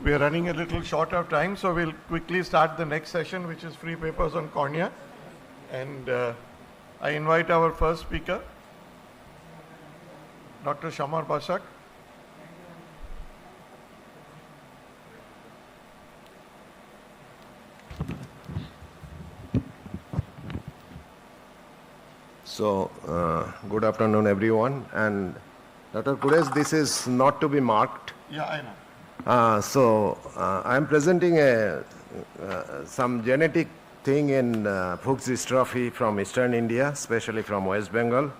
We are running a little short of time, so we'll quickly start the next session, which is free papers on cornea. And I invite our first speaker, Dr. Shamar Bashak. So, good afternoon, everyone. And Dr. Quresh, this is not to be marked. Yeah, I know. I'm presenting some genetic thing in Fuchs dystrophy from Eastern India, especially from West Bengal.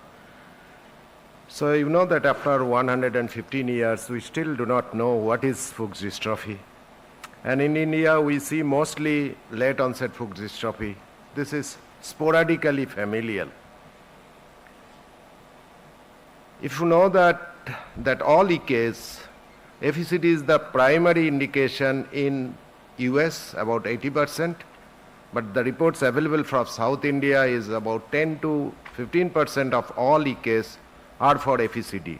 So you know that after 115 years, we still do not know what is Fuchs dystrophy. And in India, we see mostly late onset Fuchs dystrophy. This is sporadically familial. If you know that all EKs, FECD is the primary indication in US, about 80%, but the reports available from South India is about 10 to 15% of all EKs are for FECD.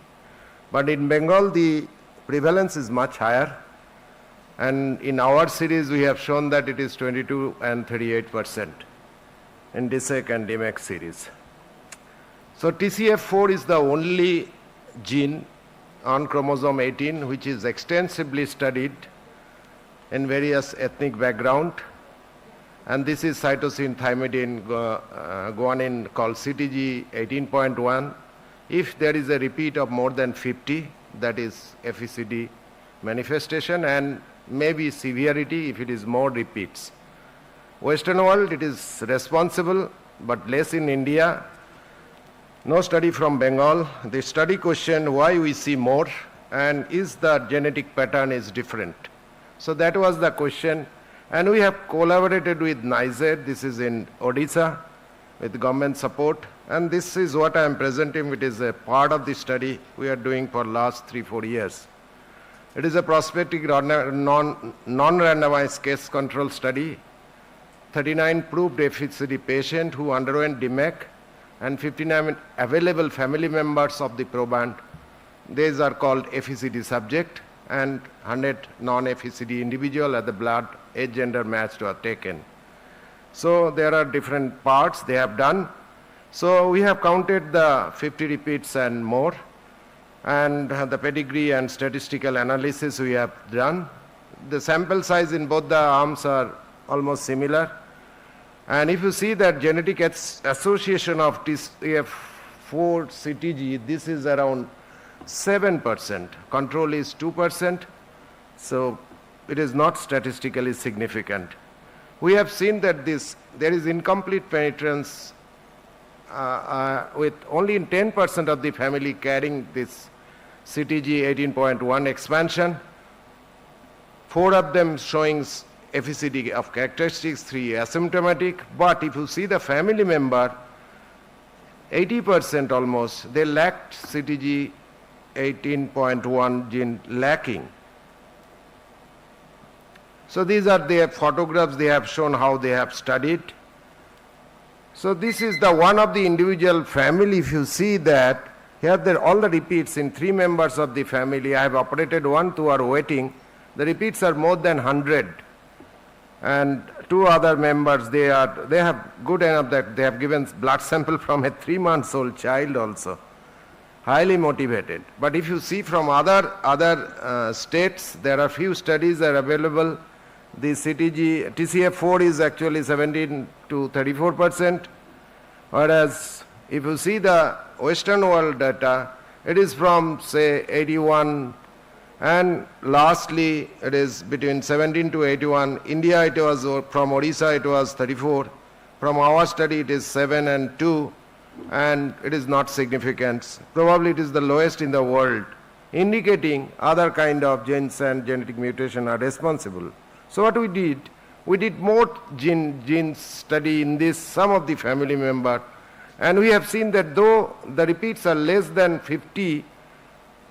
But in Bengal, the prevalence is much higher. And in our series, we have shown that it is 22 and 38% in DSEC and DMEX series. So TCF4 is the only gene on chromosome 18 which is extensively studied in various ethnic background, and this is cytosine thymidine guanine called CTG 18.1. If there is a repeat of more than 50, that is FECD manifestation, and maybe severity if it is more repeats. Western world, it is responsible, but less in India. No study from Bengal. The study questioned why we see more and is the genetic pattern is different. So that was the question. And we have collaborated with NIZED. This is in Odisha with government support. And this is what I am presenting. It is a part of the study we are doing for last 3-4 years. It is a prospective non-randomized case control study. 39 proved FECD patient who underwent DMEC and 59 available family members of the proband. These are called FECD subject, and 100 non-FECD individual at the blood age gender matched were taken. So there are different parts they have done. So we have counted the 50 repeats and more, and the pedigree and statistical analysis we have done. The sample size in both the arms are almost similar. And if you see that genetic association of TCF4 CTG, this is around 7%. Control is 2%. So it is not statistically significant. We have seen that there is incomplete penetrance with only 10% of the family carrying this CTG 18.1 expansion. 4 of them showing FECD of characteristics, 3 asymptomatic, but if you see the family member, 80% almost, they lacked CTG 18.1 gene lacking. So these are their photographs, they have shown how they have studied. So this is the one of the individual family. If you see that, here all the repeats in 3 members of the family, I have operated 1, 2 are waiting, the repeats are more than 100. And 2 other members, they have good enough that they have given blood sample from a 3-month-old child also. Highly motivated. But if you see from other states, there are few studies are available. The TCF4 is actually 17 to 34%, whereas if you see the Western world data, it is from say 81. And lastly, it is between 17 to 81. India, it was from Odisha, it was 34. From our study, it is 7 and 2, and it is not significant. Probably it is the lowest in the world, indicating other kind of genes and genetic mutation are responsible. So what we did more gene study in this, some of the family member, and we have seen that though the repeats are less than 50,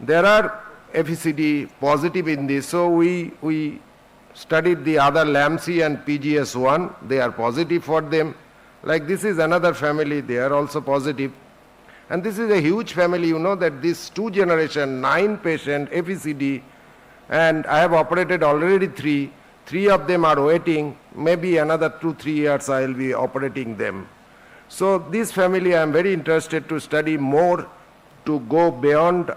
there are FECD positive in this. So we studied the other LAMC and PGS1. They are positive for them. Like this is another family, they are also positive. And this is a huge family, you know that this 2 generation, 9 patient FECD and I have operated already 3. 3 of them are waiting. Maybe another 2-3 years I will be operating them. So this family I am very interested to study more, to go beyond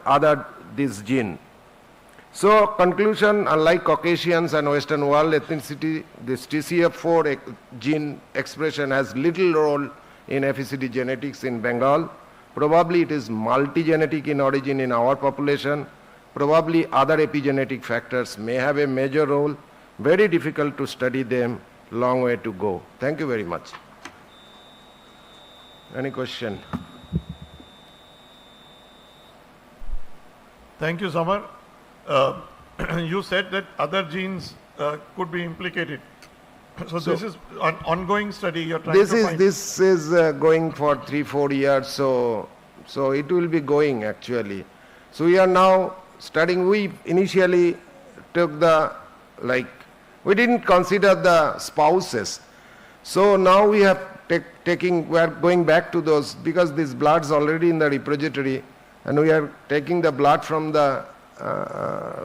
this gene. So conclusion, unlike Caucasians and Western world ethnicity, this TCF4 gene expression has little role in FECD genetics in Bengal. Probably it is multigenetic in origin in our population. Probably other epigenetic factors may have a major role. Very difficult to study them, long way to go. Thank you very much. Any question? Thank you, Samar. You said that other genes could be implicated. So this is an ongoing study you're trying to find. This is going for 3-4 years, so it will be going actually. So we are now studying. We initially took we didn't consider the spouses. So now we have we are going back to those, because this blood is already in the repository, and we are taking the blood from the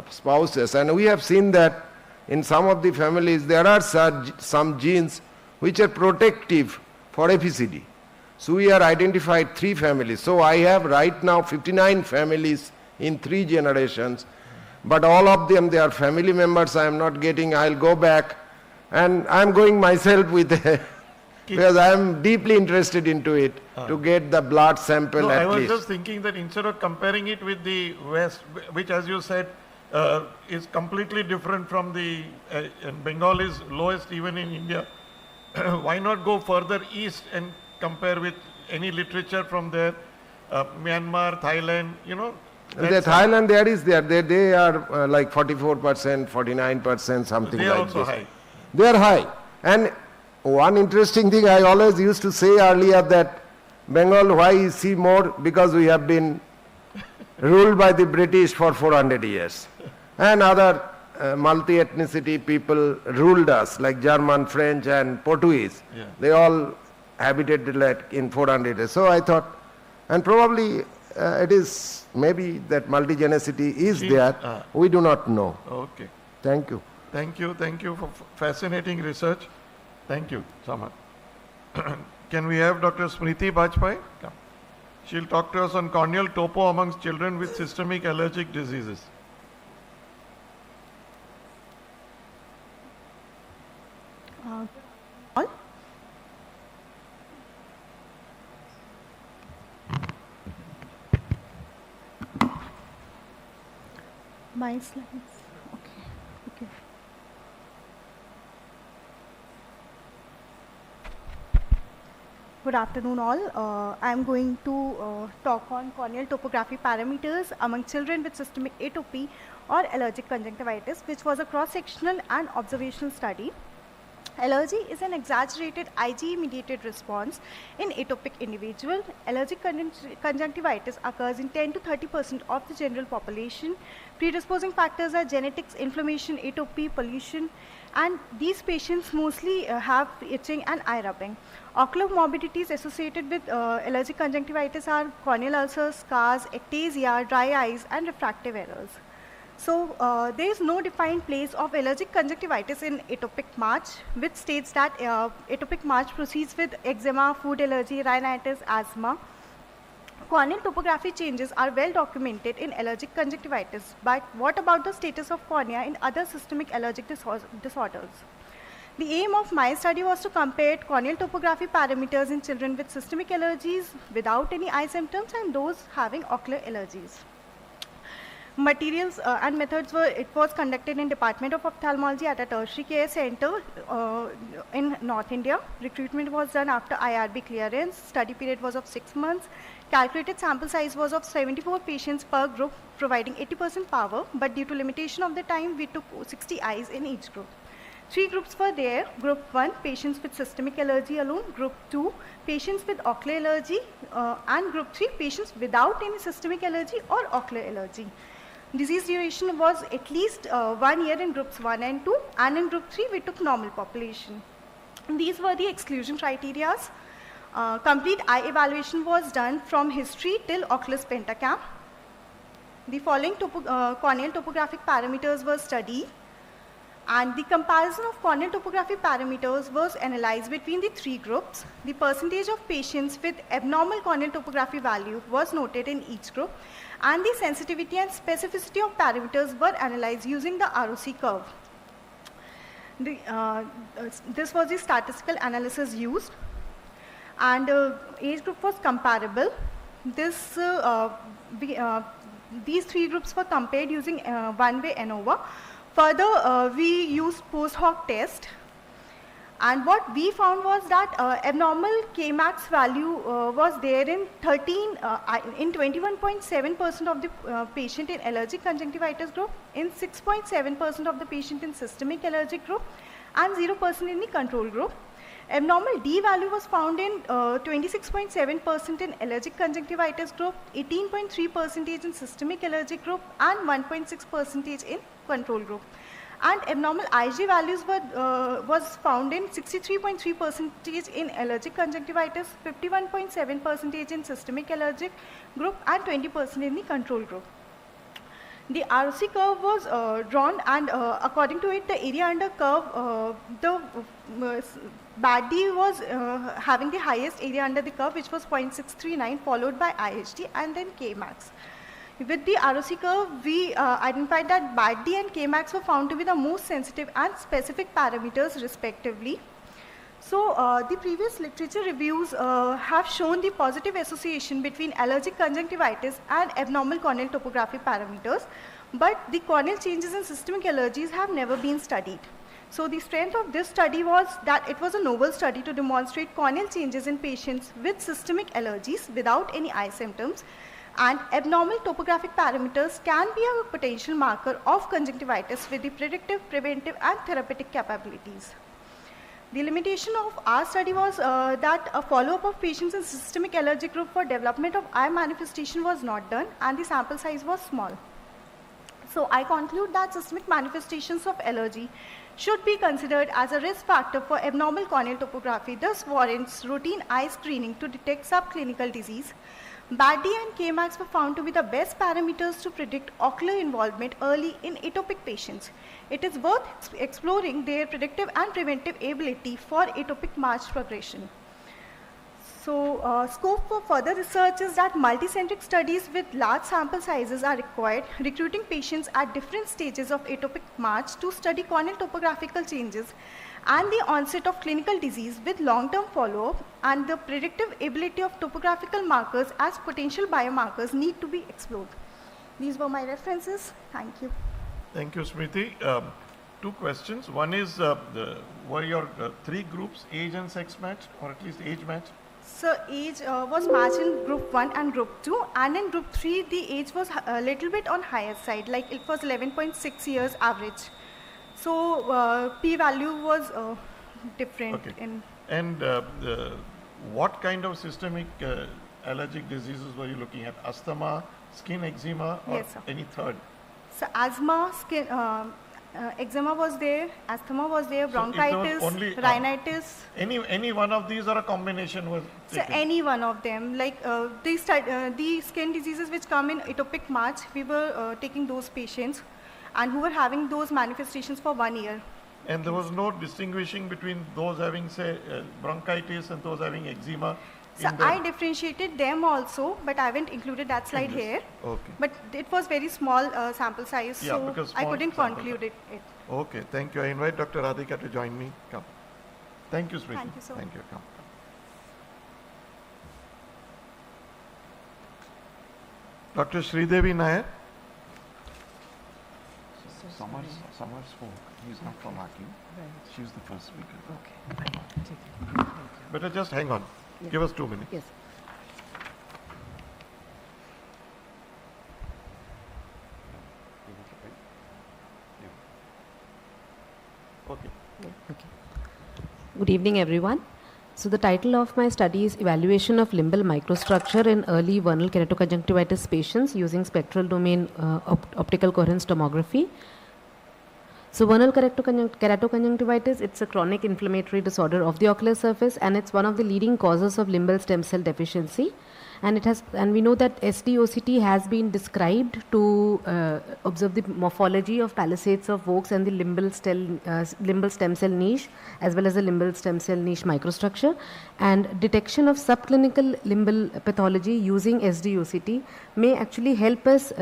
spouses, and we have seen that in some of the families there are some genes which are protective for FECD. So we have identified 3 families. So I have right now 59 families in 3 generations, but all of them, they are family members I am not getting. I'll go back, and I'm going myself with because I am deeply interested into it, to get the blood sample at least. I was just thinking that instead of comparing it with the West, which as you said is completely different from the, Bengal is lowest even in India, why not go further east and compare with any literature from there, Myanmar, Thailand, The Thailand there is there. They are like 44%, 49%, something they are like also this. high. They are high. And one interesting thing I always used to say earlier, that Bengal, why is he more? Because we have been ruled by the British for 400 years. And other multi-ethnicity people ruled us, like German, French and Portuguese. Yeah. They all habitated like in 400 years. So I thought, and probably it is maybe that multigenicity is there. We do not know. Okay. Thank you. Thank you for fascinating research. Thank you, Samar. Can we have Dr. Smriti Bajpai? Come. She'll talk to us on corneal topo amongst children with systemic allergic diseases. My slides. Okay. Good afternoon all. I am going to talk on corneal topography parameters among children with systemic atopy or allergic conjunctivitis, which was a cross-sectional and observational study. Allergy is an exaggerated IgE-mediated response in atopic individual. Allergic conjunctivitis occurs in 10 to 30% of the general population. Predisposing factors are genetics, inflammation, atopy, pollution, and these patients mostly have itching and eye rubbing. Ocular morbidities associated with allergic conjunctivitis are corneal ulcers, scars, ectasia, dry eyes, and refractive errors. So there is no defined place of allergic conjunctivitis in atopic march, which states that atopic march proceeds with eczema, food allergy, rhinitis, asthma. Corneal topography changes are well documented in allergic conjunctivitis, but what about the status of cornea in other systemic allergic disorders? The aim of my study was to compare corneal topography parameters in children with systemic allergies without any eye symptoms and those having ocular allergies. Materials and methods it was conducted in Department of Ophthalmology at a tertiary care center in North India. Recruitment was done after IRB clearance. Study period was of 6 months. Calculated sample size was of 74 patients per group, providing 80% power, but due to limitation of the time, we took 60 eyes in each group. 3 groups were there. Group 1, patients with systemic allergy alone. Group 2, patients with ocular allergy. And Group 3, patients without any systemic allergy or ocular allergy. Disease duration was at least 1 year in groups 1 and 2, and in group 3 we took normal population. And these were the exclusion criteria. Complete eye evaluation was done from history till Oculus Pentacam. the following corneal topographic parameters were studied, and the comparison of corneal topography parameters was analyzed between the three groups. The percentage of patients with abnormal corneal topography value was noted in each group, and the sensitivity and specificity of parameters were analyzed using the ROC curve. This was the statistical analysis used, and age group was comparable. These three groups were compared using one-way ANOVA. Further, we used post-hoc test, and what we found was that abnormal Kmax value was there in 21.7% of the patient in allergic conjunctivitis group, in 6.7% of the patient in systemic allergic group, and 0% in the control group. Abnormal D value was found in 26.7% in allergic conjunctivitis group, 18.3% in systemic allergic group, and 1.6% in control group. And abnormal IgG values was found in 63.3% in allergic conjunctivitis, 51.7% in systemic allergic group, and 20% in the control group. The ROC curve was drawn, and according to it, the area under curve, the bad D was having the highest area under the curve, which was 0.639, followed by IHD and then Kmax. With the ROC curve, we identified that bad D and Kmax were found to be the most sensitive and specific parameters respectively. So the previous literature reviews have shown the positive association between allergic conjunctivitis and abnormal corneal topography parameters, but the corneal changes in systemic allergies have never been studied. So the strength of this study was that it was a novel study to demonstrate corneal changes in patients with systemic allergies without any eye symptoms, and abnormal topographic parameters can be a potential marker of conjunctivitis with the predictive, preventive, and therapeutic capabilities. The limitation of our study was that a follow-up of patients in systemic allergic group for development of eye manifestation was not done, and the sample size was small. So I conclude that systemic manifestations of allergy should be considered as a risk factor for abnormal corneal topography, thus warrants routine eye screening to detect subclinical disease. BAD and Kmax were found to be the best parameters to predict ocular involvement early in atopic patients. It is worth exploring their predictive and preventive ability for atopic march progression. So, scope for further research is that multicentric studies with large sample sizes are required, recruiting patients at different stages of atopic march to study corneal topographical changes and the onset of clinical disease with long-term follow-up, and the predictive ability of topographical markers as potential biomarkers need to be explored. These were my references. Thank you. Thank you, Smriti. Two questions. One is, were your three groups age and sex matched, or at least age matched? So age was matched in group 1 and group 2, and in group 3 the age was a little bit on higher side, like it was 11.6 years average. So p-value was different. Okay. And what kind of systemic allergic diseases were you looking at? Asthma, skin eczema, or yes, any third? So asthma, skin, eczema was there, asthma was there, bronchitis, so only, rhinitis. Any one of these or a combination was taken? So any one of them, like the skin diseases which come in atopic march, we were taking those patients and who were having those manifestations for 1 year. And there was no distinguishing between those having, say, bronchitis and those having eczema? So I differentiated them also, but I haven't included that slide here. Okay. But it was very small sample size, Yeah, so because I small couldn't sample conclude it. Okay, thank you. I invite Dr. Radhika to join me. Come. Thank you, Smriti. Thank you so much. Thank you. Come. Dr. Sridevi Nair. Summer spoke. He's not from Aki. She's the first speaker. Okay. Better just hang on. Yeah. Give us 2 minutes. Yes. Okay. Okay. Good evening, everyone. So the title of my study is Evaluation of Limbal Microstructure in Early Vernal Keratoconjunctivitis Patients Using Spectral Domain Optical Coherence Tomography. So vernal keratoconjunctivitis, it's a chronic inflammatory disorder of the ocular surface, and it's one of the leading causes of limbal stem cell deficiency. and we know that SD-OCT has been described to observe the morphology of palisades of Vaux and the limbal stem cell niche, as well as the limbal stem cell niche microstructure, and detection of subclinical limbal pathology using SD-OCT may actually help us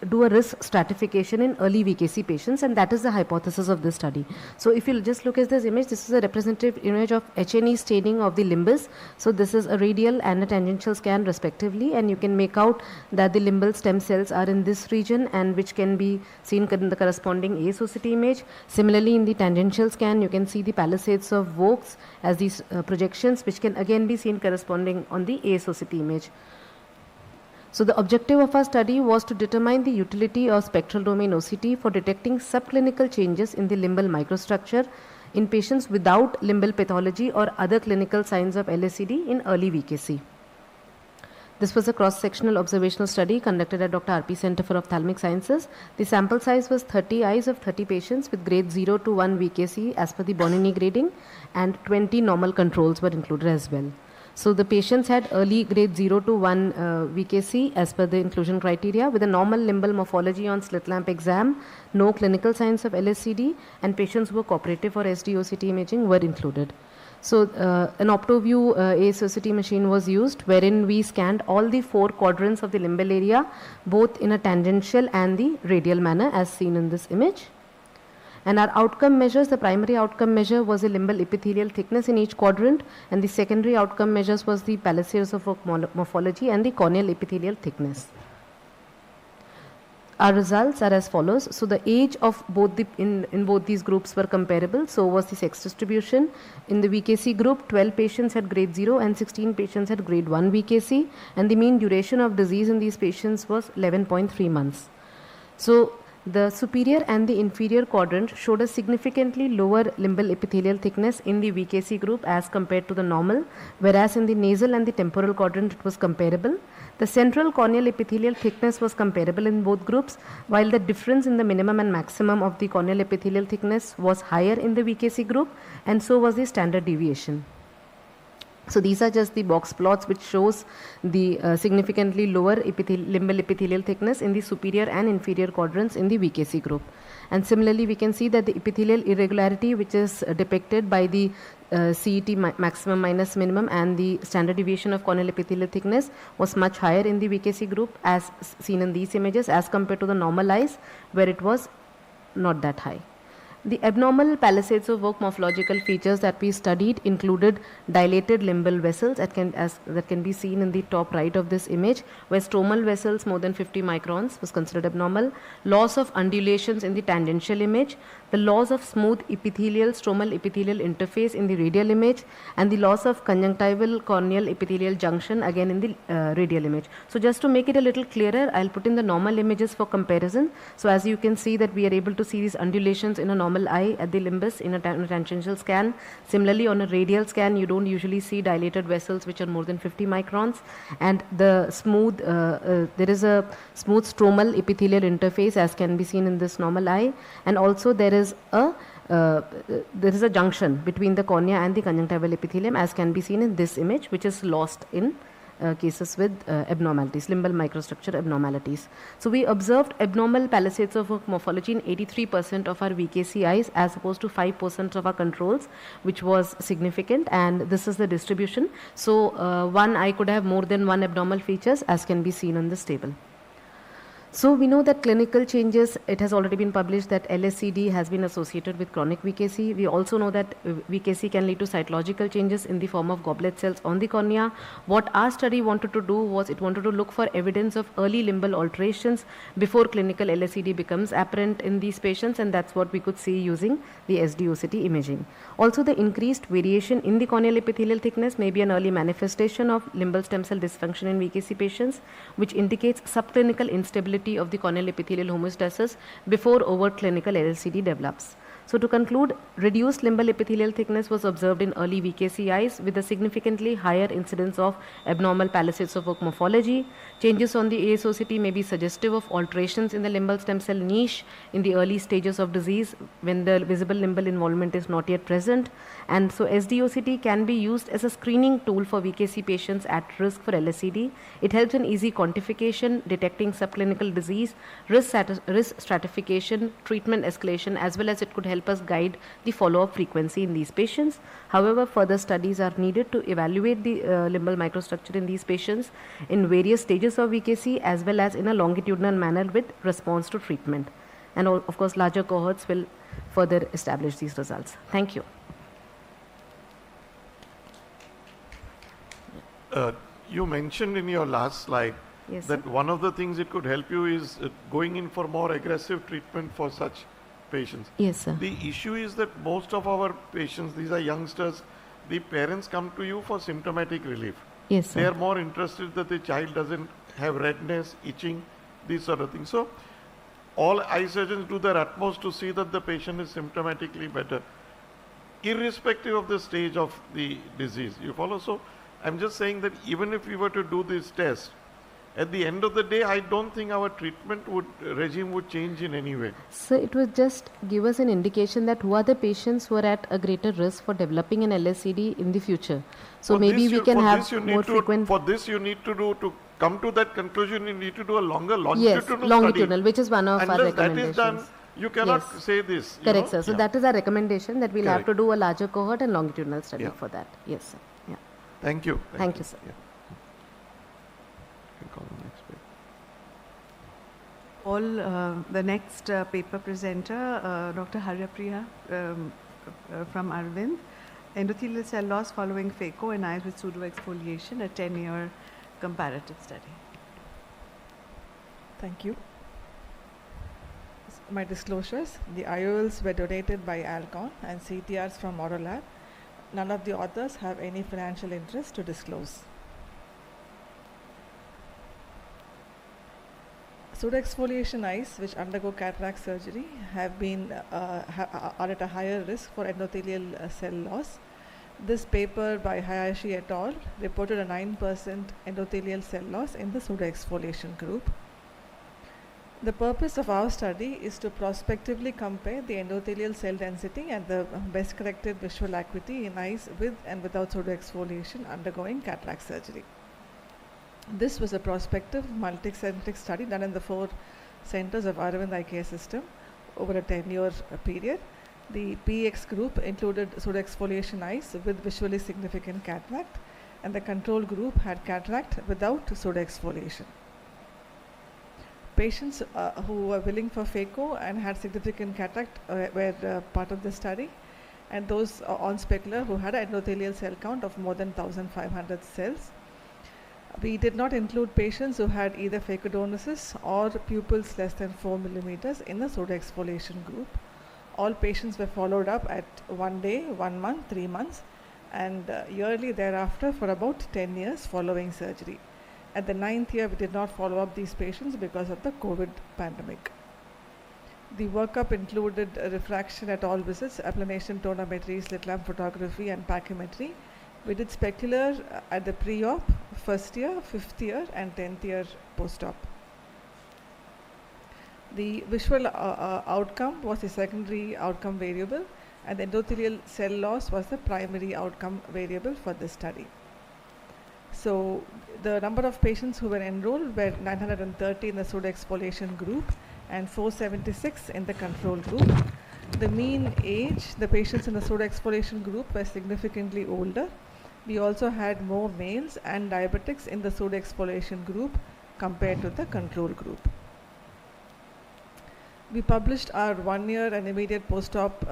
do a risk stratification in early VKC patients, and that is the hypothesis of this study. So if you just look at this image, this is a representative image of H&E staining of the limbus. So this is a radial and a tangential scan respectively, and you can make out that the limbal stem cells are in this region, and which can be seen in the corresponding AIOS2025 image. Similarly, in the tangential scan, you can see the palisades of Vaux as these projections, which can again be seen corresponding on the AIOS2025 image. So the objective of our study was to determine the utility of spectral domain OCT for detecting subclinical changes in the limbal microstructure in patients without limbal pathology or other clinical signs of LSCD in early VKC. This was a cross-sectional observational study conducted at Dr. RP Center for Ophthalmic Sciences. The sample size was 30 eyes of 30 patients with grade 0 to 1 VKC as per the Bonini grading, and 20 normal controls were included as well. So the patients had early grade 0 to 1 VKC as per the inclusion criteria, with a normal limbal morphology on slit lamp exam, no clinical signs of LSCD, and patients who were cooperative for SD-OCT imaging were included. So an OptoView AIOS2025 machine was used, wherein we scanned all the 4 quadrants of the limbal area, both in a tangential and the radial manner as seen in this image. And our outcome measures, the primary outcome measure was the limbal epithelial thickness in each quadrant, and the secondary outcome measures was the palisades of morphology and the corneal epithelial thickness. Our results are as follows. So the age of both in both these groups were comparable. So was the sex distribution. In the VKC group, 12 patients had grade 0 and 16 patients had grade 1 VKC, and the mean duration of disease in these patients was 11.3 months. So the superior and the inferior quadrant showed a significantly lower limbal epithelial thickness in the VKC group as compared to the normal, whereas in the nasal and the temporal quadrant it was comparable. The central corneal epithelial thickness was comparable in both groups, while the difference in the minimum and maximum of the corneal epithelial thickness was higher in the VKC group, and so was the standard deviation. So these are just the box plots which shows the significantly lower limbal epithelial thickness in the superior and inferior quadrants in the VKC group. And similarly, we can see that the epithelial irregularity, which is depicted by the CET maximum minus minimum and the standard deviation of corneal epithelial thickness, was much higher in the VKC group as seen in these images as compared to the normal eyes, where it was not that high. The abnormal palisades of Vaux morphological features that we studied included dilated limbal vessels that can be seen in the top right of this image, where stromal vessels more than 50 microns was considered abnormal, loss of undulations in the tangential image, the loss of smooth stromal epithelial interface in the radial image, and the loss of conjunctival corneal epithelial junction again in the radial image. So just to make it a little clearer, I'll put in the normal images for comparison. So as you can see that we are able to see these undulations in a normal eye at the limbus in a tangential scan. Similarly, on a radial scan, you don't usually see dilated vessels which are more than 50 microns, and the smooth, there is a smooth stromal epithelial interface as can be seen in this normal eye, and also there is a junction between the cornea and the conjunctival epithelium as can be seen in this image, which is lost in cases with abnormalities, limbal microstructure abnormalities. So we observed abnormal palisades of morphology in 83% of our VKC eyes as opposed to 5% of our controls, which was significant, and this is the distribution. So one eye could have more than one abnormal features as can be seen on this table. So we know that clinical changes, it has already been published that LSCD has been associated with chronic VKC. We also know that VKC can lead to cytological changes in the form of goblet cells on the cornea. What our study wanted to do was it wanted to look for evidence of early limbal alterations before clinical LSCD becomes apparent in these patients, and that's what we could see using the SD-OCT imaging. Also, the increased variation in the corneal epithelial thickness may be an early manifestation of limbal stem cell dysfunction in VKC patients, which indicates subclinical instability of the corneal epithelial homeostasis before overt clinical LCD develops. So to conclude, reduced limbal epithelial thickness was observed in early VKC eyes with a significantly higher incidence of abnormal palisades of oak morphology. Changes on the AIOS20 may be suggestive of alterations in the limbal stem cell niche in the early stages of disease when the visible limbal involvement is not yet present. And so SDOCT can be used as a screening tool for VKC patients at risk for LSCD. It helps in easy quantification, detecting subclinical disease, risk stratification, treatment escalation, as well as it could help us guide the follow-up frequency in these patients. However, further studies are needed to evaluate the limbal microstructure in these patients in various stages of VKC as well as in a longitudinal manner with response to treatment. And of course, larger cohorts will further establish these results. Thank you. You mentioned in your last slide Yes, that sir. one of the things it could help you is going in for more aggressive treatment for such patients. Yes, sir. The issue is that most of our patients, these are youngsters, the parents come to you for symptomatic relief. Yes, They sir. are more interested that the child doesn't have redness, itching, these sort of things. So all eye surgeons do their utmost to see that the patient is symptomatically better, irrespective of the stage of the disease. You follow? So I'm just saying that even if we were to do this test, at the end of the day, I don't think our treatment regime would change in any way. So it would just give us an indication that who are the patients who are at a greater risk for developing an LSCD in the future. So For maybe this we you- can for have this you need more to- frequent. For this, you need to come to that conclusion, you need to do a longer Yes, longitudinal longitudinal, study. which is one of our Unless that is done, recommendations. you cannot Yes. say this. you Correct, know? sir. So Yeah. that is our recommendation that we'll have Correct. to do a larger cohort and longitudinal study Yeah. for that. Yes, sir. Yeah. Thank you. Thank you, sir. Yeah. You can call the next paper. The next paper presenter, Dr. Haryapriya from Arvind, endothelial cell loss following phaco in eyes with pseudo-exfoliation, a 10-year comparative study. Thank you. My disclosures, the IOLs were donated by Alcon and CTRs from Orolab. None of the authors have any financial interest to disclose. Pseudoexfoliation eyes which undergo cataract surgery have been are at a higher risk for endothelial cell loss. This paper by Hayashi et al. Reported a 9% endothelial cell loss in the pseudoexfoliation group. The purpose of our study is to prospectively compare the endothelial cell density and the best corrected visual acuity in eyes with and without pseudoexfoliation undergoing cataract surgery. This was a prospective multi-centric study done in the 4 centers of Arvind Eye Care System over a 10-year period. The PX group included pseudoexfoliation eyes with visually significant cataract, and the control group had cataract without pseudoexfoliation. Patients who were willing for phaco and had significant cataract were part of the study, and those on specular who had an endothelial cell count of more than 1,500 cells. We did not include patients who had either phacodonosis or pupils less than 4 millimeters in the pseudoexfoliation group. All patients were followed up at 1 day, 1 month, 3 months, and yearly thereafter for about 10 years following surgery. At the 9th year, we did not follow up these patients because of the COVID pandemic. The workup included refraction at all visits, applanation, tonometry, slit lamp photography, and pachymetry. We did specular at the pre-op, 1st year, 5th year, and 10th year post-op. The visual outcome was the secondary outcome variable, and the endothelial cell loss was the primary outcome variable for this study. So the number of patients who were enrolled were 930 in the pseudoexfoliation group and 476 in the control group. The mean age, the patients in the pseudoexfoliation group were significantly older. We also had more males and diabetics in the pseudoexfoliation group compared to the control group. We published our 1-year and immediate post-op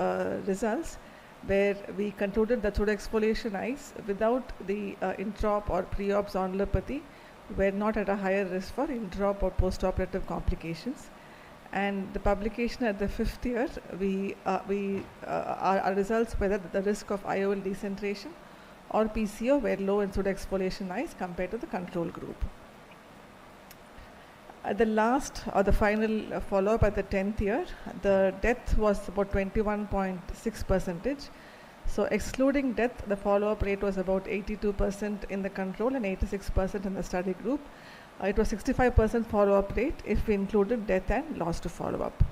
results, where we concluded that pseudoexfoliation eyes without the intraop or pre-op zonulopathy were not at a higher risk for intraop or post-operative complications. And the publication at the 5th year, our results were that the risk of IOL decentration or PCO were low in pseudoexfoliation eyes compared to the control group. At the last or the final follow-up at the 10th year, the death was about 21.6%. So excluding death, the follow-up rate was about 82% in the control and 86% in the study group. It was 65% follow-up rate if we included death and loss to follow-up.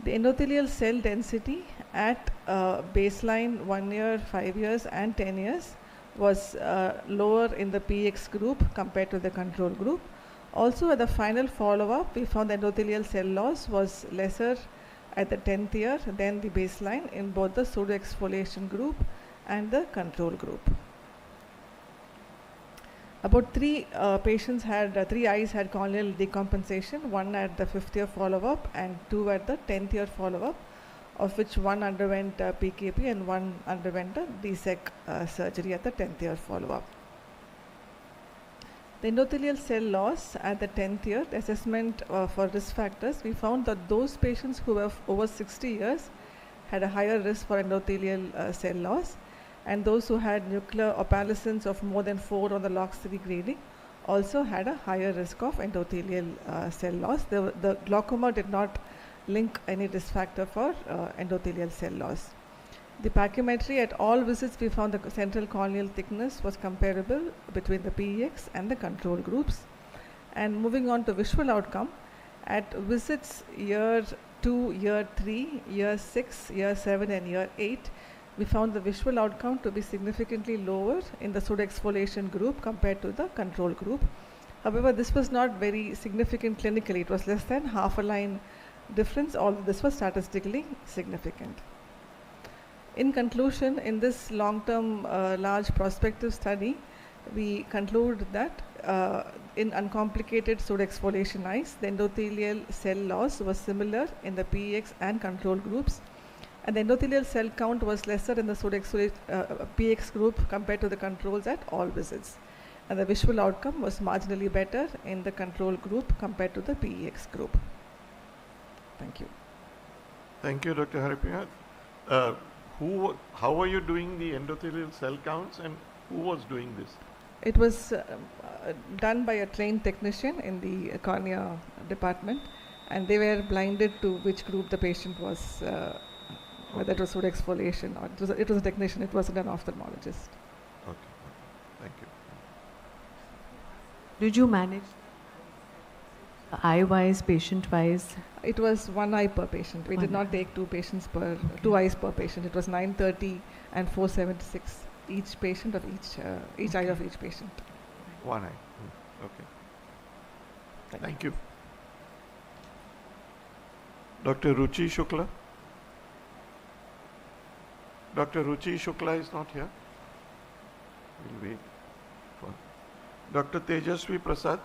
The endothelial cell density at baseline 1 year, 5 years and 10 years was lower in the PX group compared to the control group. Also at the final follow-up, we found the endothelial cell loss was lesser at the 10th year than the baseline in both the pseudoexfoliation group and the control group. About 3 patients had, 3 eyes had corneal decompensation, 1 at the 5th year follow-up and 2 at the 10th year follow-up, of which 1 underwent PKP and 1 underwent a DSEC surgery at the 10th year follow-up. The endothelial cell loss at the 10th year, the assessment for risk factors, we found that those patients who were over 60 years had a higher risk for endothelial cell loss, and those who had nuclear opalescence of more than 4 on the LOX3 grading also had a higher risk of endothelial cell loss. The glaucoma did not link any risk factor for endothelial cell loss. The pachymetry at all visits, we found the central corneal thickness was comparable between the PEX and the control groups. And moving on to visual outcome, at visits year 2, year 3, year 6, year 7 and year 8, we found the visual outcome to be significantly lower in the pseudoexfoliation group compared to the control group. However, this was not very significant clinically. It was less than half a line difference, although this was statistically significant. In conclusion, in this long-term large prospective study, we conclude that in uncomplicated pseudoexfoliation eyes, the endothelial cell loss was similar in the PEX and control groups, and the endothelial cell count was lesser in the PX group compared to the controls at all visits. And the visual outcome was marginally better in the control group compared to the PEX group. Thank you. Thank you, Dr. Haripriya. How were you doing the endothelial cell counts and who was doing this? It was done by a trained technician in the cornea department, and they were blinded to which group the patient was, whether it was pseudoexfoliation or it was a technician, it wasn't an ophthalmologist. Okay, thank you. Did you manage eye-wise, patient-wise? It was 1 eye per patient. We did not take 2 eyes per patient. It was 930 and 476 each patient of each eye of each patient. 1 eye. Okay. Thank you. Dr. Ruchi Shukla. Dr. Ruchi Shukla is not here. We'll wait for Dr. Tejasvi Prasad.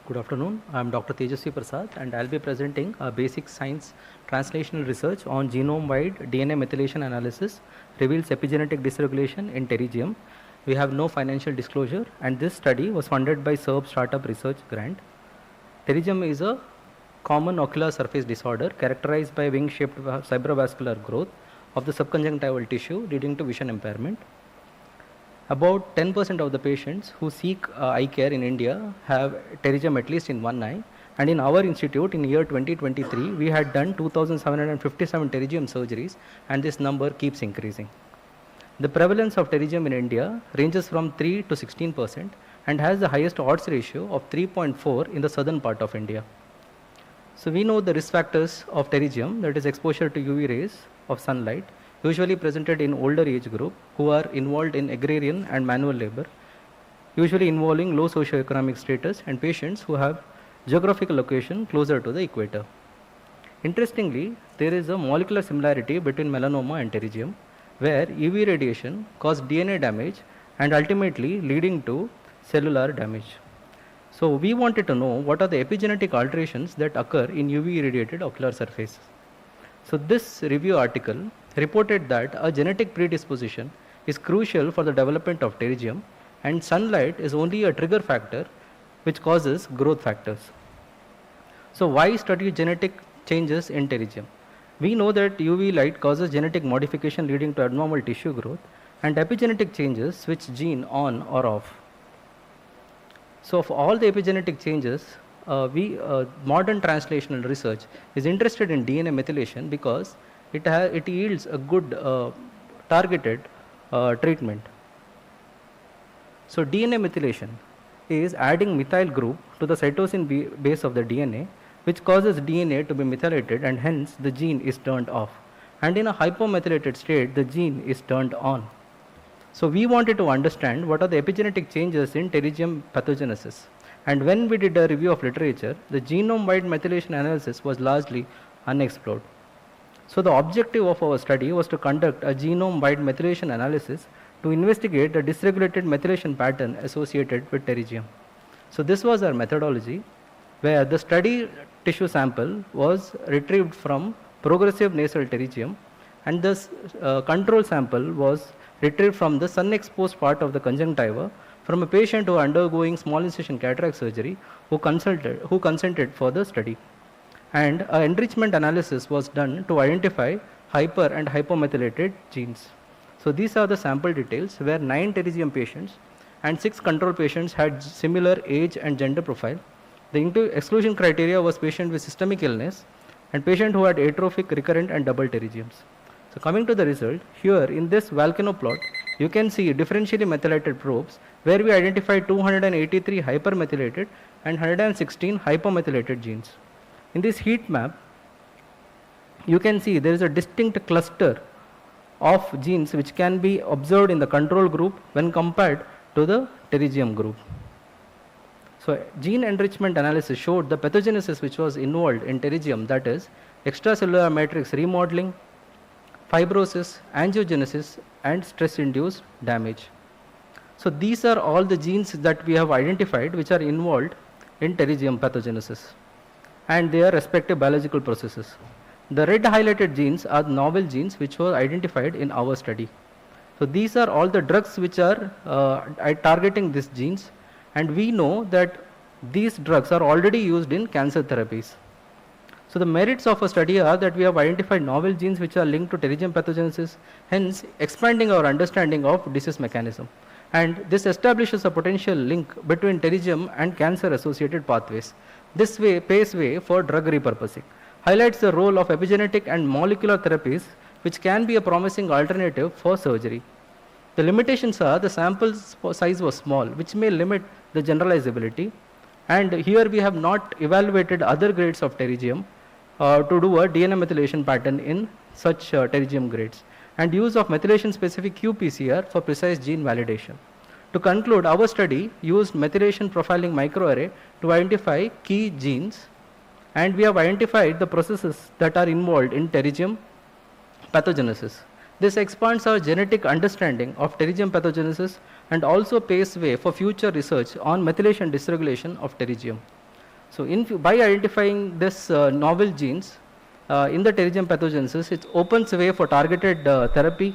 Good afternoon. I am Dr. Tejasvi Prasad and I will be presenting a basic science translational research on genome-wide DNA methylation analysis reveals epigenetic dysregulation in pterygium. We have no financial disclosure and this study was funded by SERB Startup Research Grant. Pterygium is a common ocular surface disorder characterized by wing-shaped fibrovascular growth of the subconjunctival tissue leading to vision impairment. About 10% of the patients who seek eye care in India have pterygium at least in one eye, and in our institute in year 2023 we had done 2,757 pterygium surgeries and this number keeps increasing. The prevalence of pterygium in India ranges from 3 to 16% and has the highest odds ratio of 3.4 in the southern part of India. So we know the risk factors of pterygium, that is exposure to UV rays of sunlight, usually presented in older age group who are involved in agrarian and manual labor, usually involving low socioeconomic status and patients who have geographical location closer to the equator. Interestingly, there is a molecular similarity between melanoma and pterygium. where UV radiation caused DNA damage and ultimately leading to cellular damage. So we wanted to know what are the epigenetic alterations that occur in UV irradiated ocular surface. So this review article reported that a genetic predisposition is crucial for the development of pterygium, and sunlight is only a trigger factor which causes growth factors. So why study genetic changes in pterygium? We know that UV light causes genetic modification leading to abnormal tissue growth, and epigenetic changes switch gene on or off. So of all the epigenetic changes, modern translational research is interested in DNA methylation because it yields a good targeted treatment. So DNA methylation is adding methyl group to the cytosine base of the DNA, which causes DNA to be methylated, and hence the gene is turned off. And in a hypomethylated state, the gene is turned on. So we wanted to understand what are the epigenetic changes in pterygium pathogenesis. And when we did a review of literature, the genome-wide methylation analysis was largely unexplored. So the objective of our study was to conduct a genome-wide methylation analysis to investigate the dysregulated methylation pattern associated with pterygium. So this was our methodology, where the study tissue sample was retrieved from progressive nasal pterygium, and this control sample was retrieved from the sun-exposed part of the conjunctiva from a patient who was undergoing small incision cataract surgery who consented for the study. And an enrichment analysis was done to identify hyper and hypomethylated genes. So these are the sample details, where 9 pterygium patients and 6 control patients had similar age and gender profile. The exclusion criteria was patient with systemic illness and patient who had atrophic, recurrent and double pterygiums. So coming to the result, here in this volcano plot, you can see differentially methylated probes where we identified 283 hypermethylated and 116 hypomethylated genes. In this heat map, you can see there is a distinct cluster of genes which can be observed in the control group when compared to the pterygium group. So gene enrichment analysis showed the pathogenesis which was involved in pterygium, that is extracellular matrix remodeling, fibrosis, angiogenesis and stress-induced damage. So these are all the genes that we have identified which are involved in pterygium pathogenesis and their respective biological processes. The red highlighted genes are novel genes which were identified in our study. So these are all the drugs which are targeting these genes, and we know that these drugs are already used in cancer therapies. So the merits of a study are that we have identified novel genes which are linked to pterygium pathogenesis, hence expanding our understanding of disease mechanism. And this establishes a potential link between pterygium and cancer associated pathways. This way paves way for drug repurposing, highlights the role of epigenetic and molecular therapies which can be a promising alternative for surgery. The limitations are the sample size was small, which may limit the generalizability, and here we have not evaluated other grades of pterygium to do a DNA methylation pattern in such pterygium grades, and use of methylation specific qPCR for precise gene validation. To conclude, our study used methylation profiling microarray to identify key genes, and we have identified the processes that are involved in pterygium pathogenesis. This expands our genetic understanding of pterygium pathogenesis and also paves way for future research on methylation dysregulation of pterygium. So by identifying this novel genes in the pterygium pathogenesis, it opens way for targeted therapy.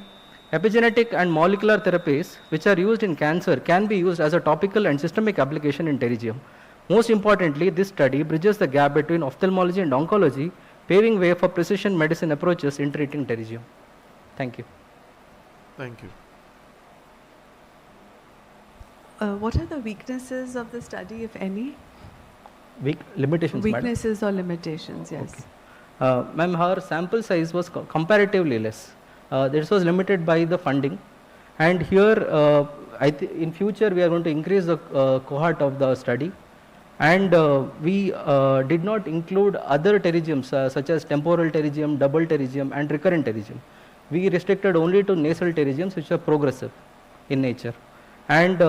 Epigenetic and molecular therapies which are used in cancer can be used as a topical and systemic application in pterygium. Most importantly, this study bridges the gap between ophthalmology and oncology, paving way for precision medicine approaches in treating pterygium. Thank you. Thank you. What are the weaknesses of the study, if any? Limitations, Weaknesses or limitations, yes. Okay. Ma'am, her sample size was comparatively less. This was limited by the funding, and here in future we are going to increase the cohort of the study, and we did not include other pterygiums such as temporal pterygium, double pterygium and recurrent pterygium. We restricted only to nasal pterygiums which are progressive in nature, and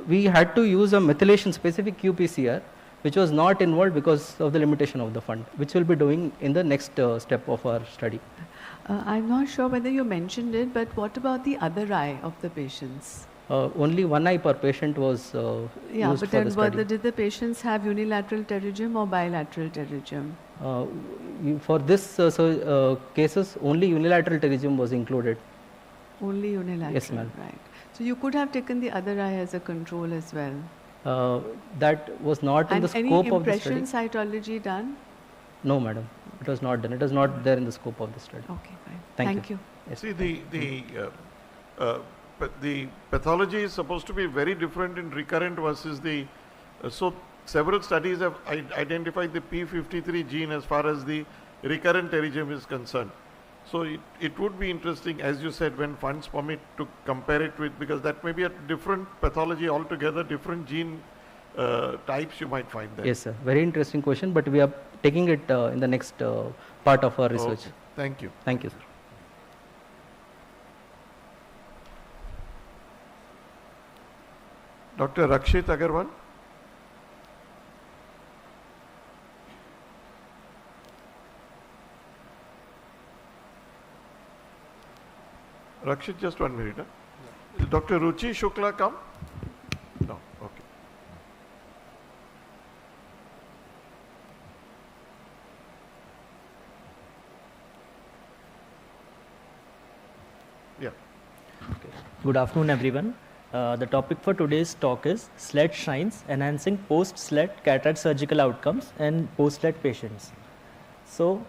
we had to use a methylation specific qPCR which was not involved because of the limitation of the fund, which we'll be doing in the next step of our study. I'm not sure whether you mentioned it, but what about the other eye of the patients? Only one eye per patient was Yeah, used but for then the study. did the patients have unilateral pterygium or bilateral pterygium? For this cases, only unilateral pterygium was included. Only unilateral, Yes, ma'am. right. So you could have taken the other eye as a control as well. That was not in And the any scope of the study. impression cytology done? No, madam. It was not done. It was not there in the scope of the study. Okay, fine. Thank you. Yes. See, the pathology is supposed to be very different in recurrent versus the, so several studies have identified the P53 gene as far as the recurrent pterygium is concerned. So it would be interesting, as you said, when funds permit, to compare it with, because that may be a different pathology altogether, different gene types you might find there. Yes, sir. Very interesting question, but we are taking it in the next part of our research. Okay. Thank you. Thank you, sir. Dr. Rakshit Agarwal. Rakshit, just 1 minute. Huh? Dr. Ruchi Shukla come? No, okay. Yeah. Good afternoon, everyone. The topic for today's talk is SLED Shines, Enhancing Post-SLED Cataract Surgical Outcomes in Post-SLED Patients. So,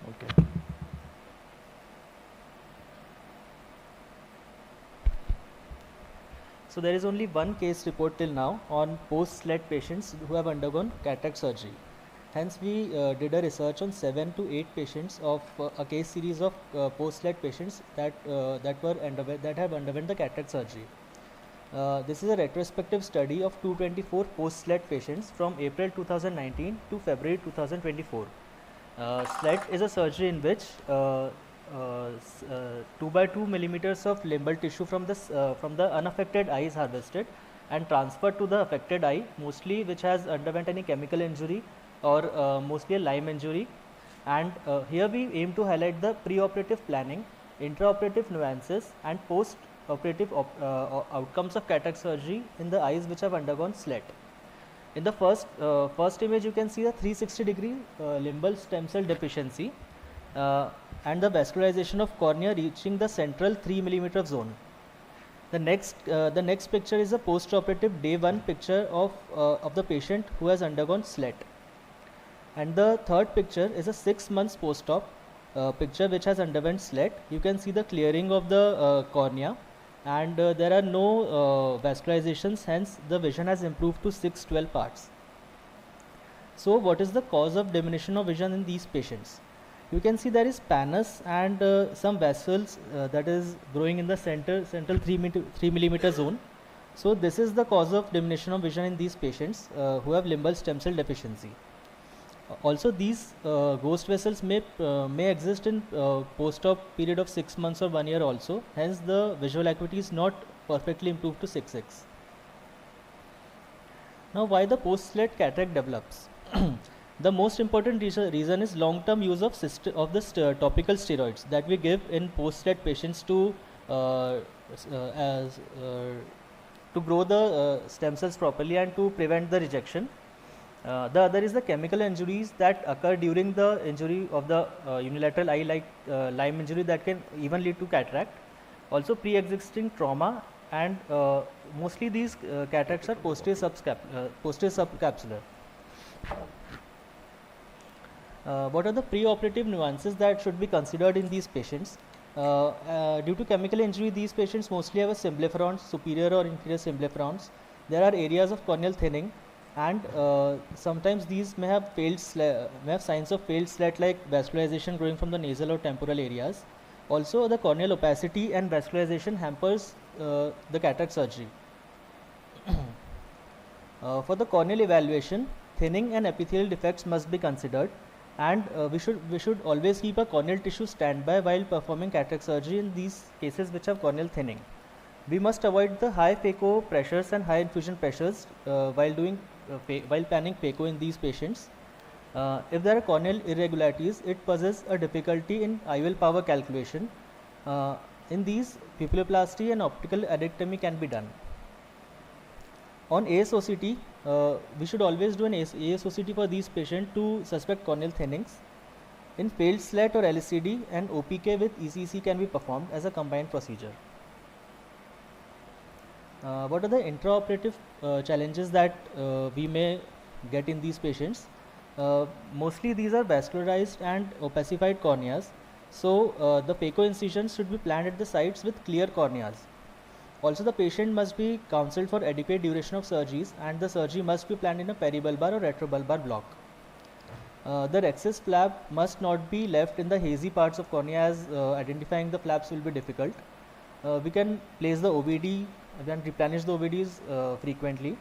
okay. So there is only one case report till now on post-SLED patients who have undergone cataract surgery. Hence, we did a research on 7 to 8 patients of a case series of post-SLED patients that have underwent the cataract surgery. This is a retrospective study of 224 post-SLED patients from April 2019 to February 2024. SLED is a surgery in which 2 by 2 millimeters of limbal tissue from the unaffected eye is harvested and transferred to the affected eye, mostly which has underwent any chemical injury or mostly a Lyme injury. And here we aim to highlight the pre-operative planning, intraoperative nuances and post-operative outcomes of cataract surgery in the eyes which have undergone SLED. In the first image, you can see a 360-degree limbal stem cell deficiency and the vascularization of cornea reaching the central 3 mm zone. The next picture is a post-operative day 1 picture of the patient who has undergone SLED. And the third picture is a 6 months post-op picture which has underwent SLED. You can see the clearing of the cornea, and there are no vascularizations, hence the vision has improved to 6/12 parts. So what is the cause of diminution of vision in these patients? You can see there is pannus and some vessels that is growing in the central 3 mm zone. So this is the cause of diminution of vision in these patients who have limbal stem cell deficiency. Also, these ghost vessels may exist in post-op period of 6 months or 1 year also. Hence, the visual acuity is not perfectly improved to 6x. Now, why the post-SLED cataract develops? The most important reason is long-term use of topical steroids that we give in post-SLED patients to grow the stem cells properly and to prevent the rejection. The other is the chemical injuries that occur during the injury of the unilateral eye, like Lyme injury, that can even lead to cataract. Also, pre-existing trauma, and mostly these cataracts are posterior subcapsular. What are the pre-operative nuances that should be considered in these patients? Due to chemical injury, these patients mostly have a symblepharons, superior or inferior symblepharons. There are areas of corneal thinning, and sometimes these may have signs of failed SLED, like vascularization growing from the nasal or temporal areas. Also, the corneal opacity and vascularization hampers the cataract surgery. For the corneal evaluation, thinning and epithelial defects must be considered, and we should always keep a corneal tissue standby while performing cataract surgery in these cases which have corneal thinning. We must avoid the high phaco pressures and high infusion pressures while planning phaco in these patients. If there are corneal irregularities, it poses a difficulty in IOL power calculation. In these, pupilloplasty and optical addictomy can be done. On ASOCT, we should always do an ASOCT for these patients to suspect corneal thinnings. In failed SLET or LCD, an OPK with ECC can be performed as a combined procedure. What are the intraoperative challenges that we may get in these patients? Mostly these are vascularized and opacified corneas. So the phaco incisions should be planned at the sites with clear corneas. Also, the patient must be counseled for adequate duration of surgeries, and the surgery must be planned in a peribulbar or retrobulbar block. The rhexis flap must not be left in the hazy parts of cornea, as identifying the flaps will be difficult. We can place the OVD, we can replenish the OVDs frequently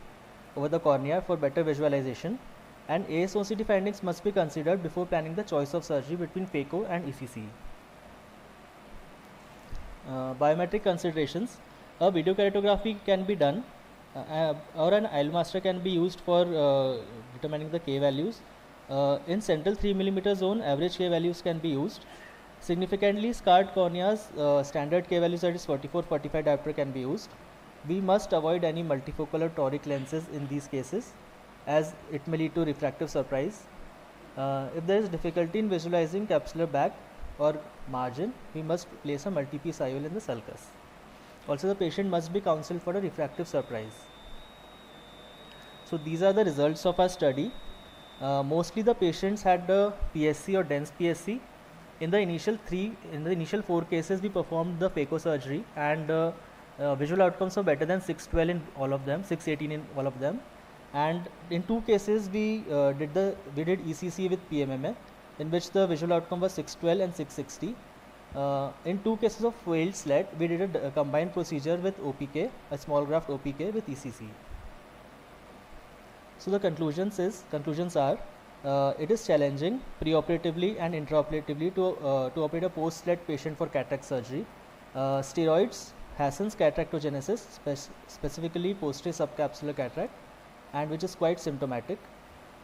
over the cornea for better visualization, and ASOCT findings must be considered before planning the choice of surgery between phaco and ECC. Biometric considerations. A video keratography can be done or an IOLmaster can be used for determining the K values. In central 3 mm zone, average K values can be used. Significantly scarred corneas, standard K values, that is 44-45 diopter, can be used. We must avoid any multifocal or toric lenses in these cases, as it may lead to refractive surprise. If there is difficulty in visualizing capsular bag or margin, we must place a multi-piece IOL in the sulcus. Also, the patient must be counseled for a refractive surprise. So these are the results of our study. Mostly the patients had the PSC or dense PSC. In the initial 4 cases, we performed the phaco surgery, and visual outcomes were better than 612 in all of them, 618 in all of them. And in 2 cases, we did ECC with PMMA, in which the visual outcome was 612 and 660. In 2 cases of failed SLET, we did a combined procedure with OPK, a small graft OPK with ECC. So the conclusions are, it is challenging preoperatively and intraoperatively to operate a post-SLET patient for cataract surgery. Steroids hastens cataractogenesis, specifically posterior subcapsular cataract, and which is quite symptomatic.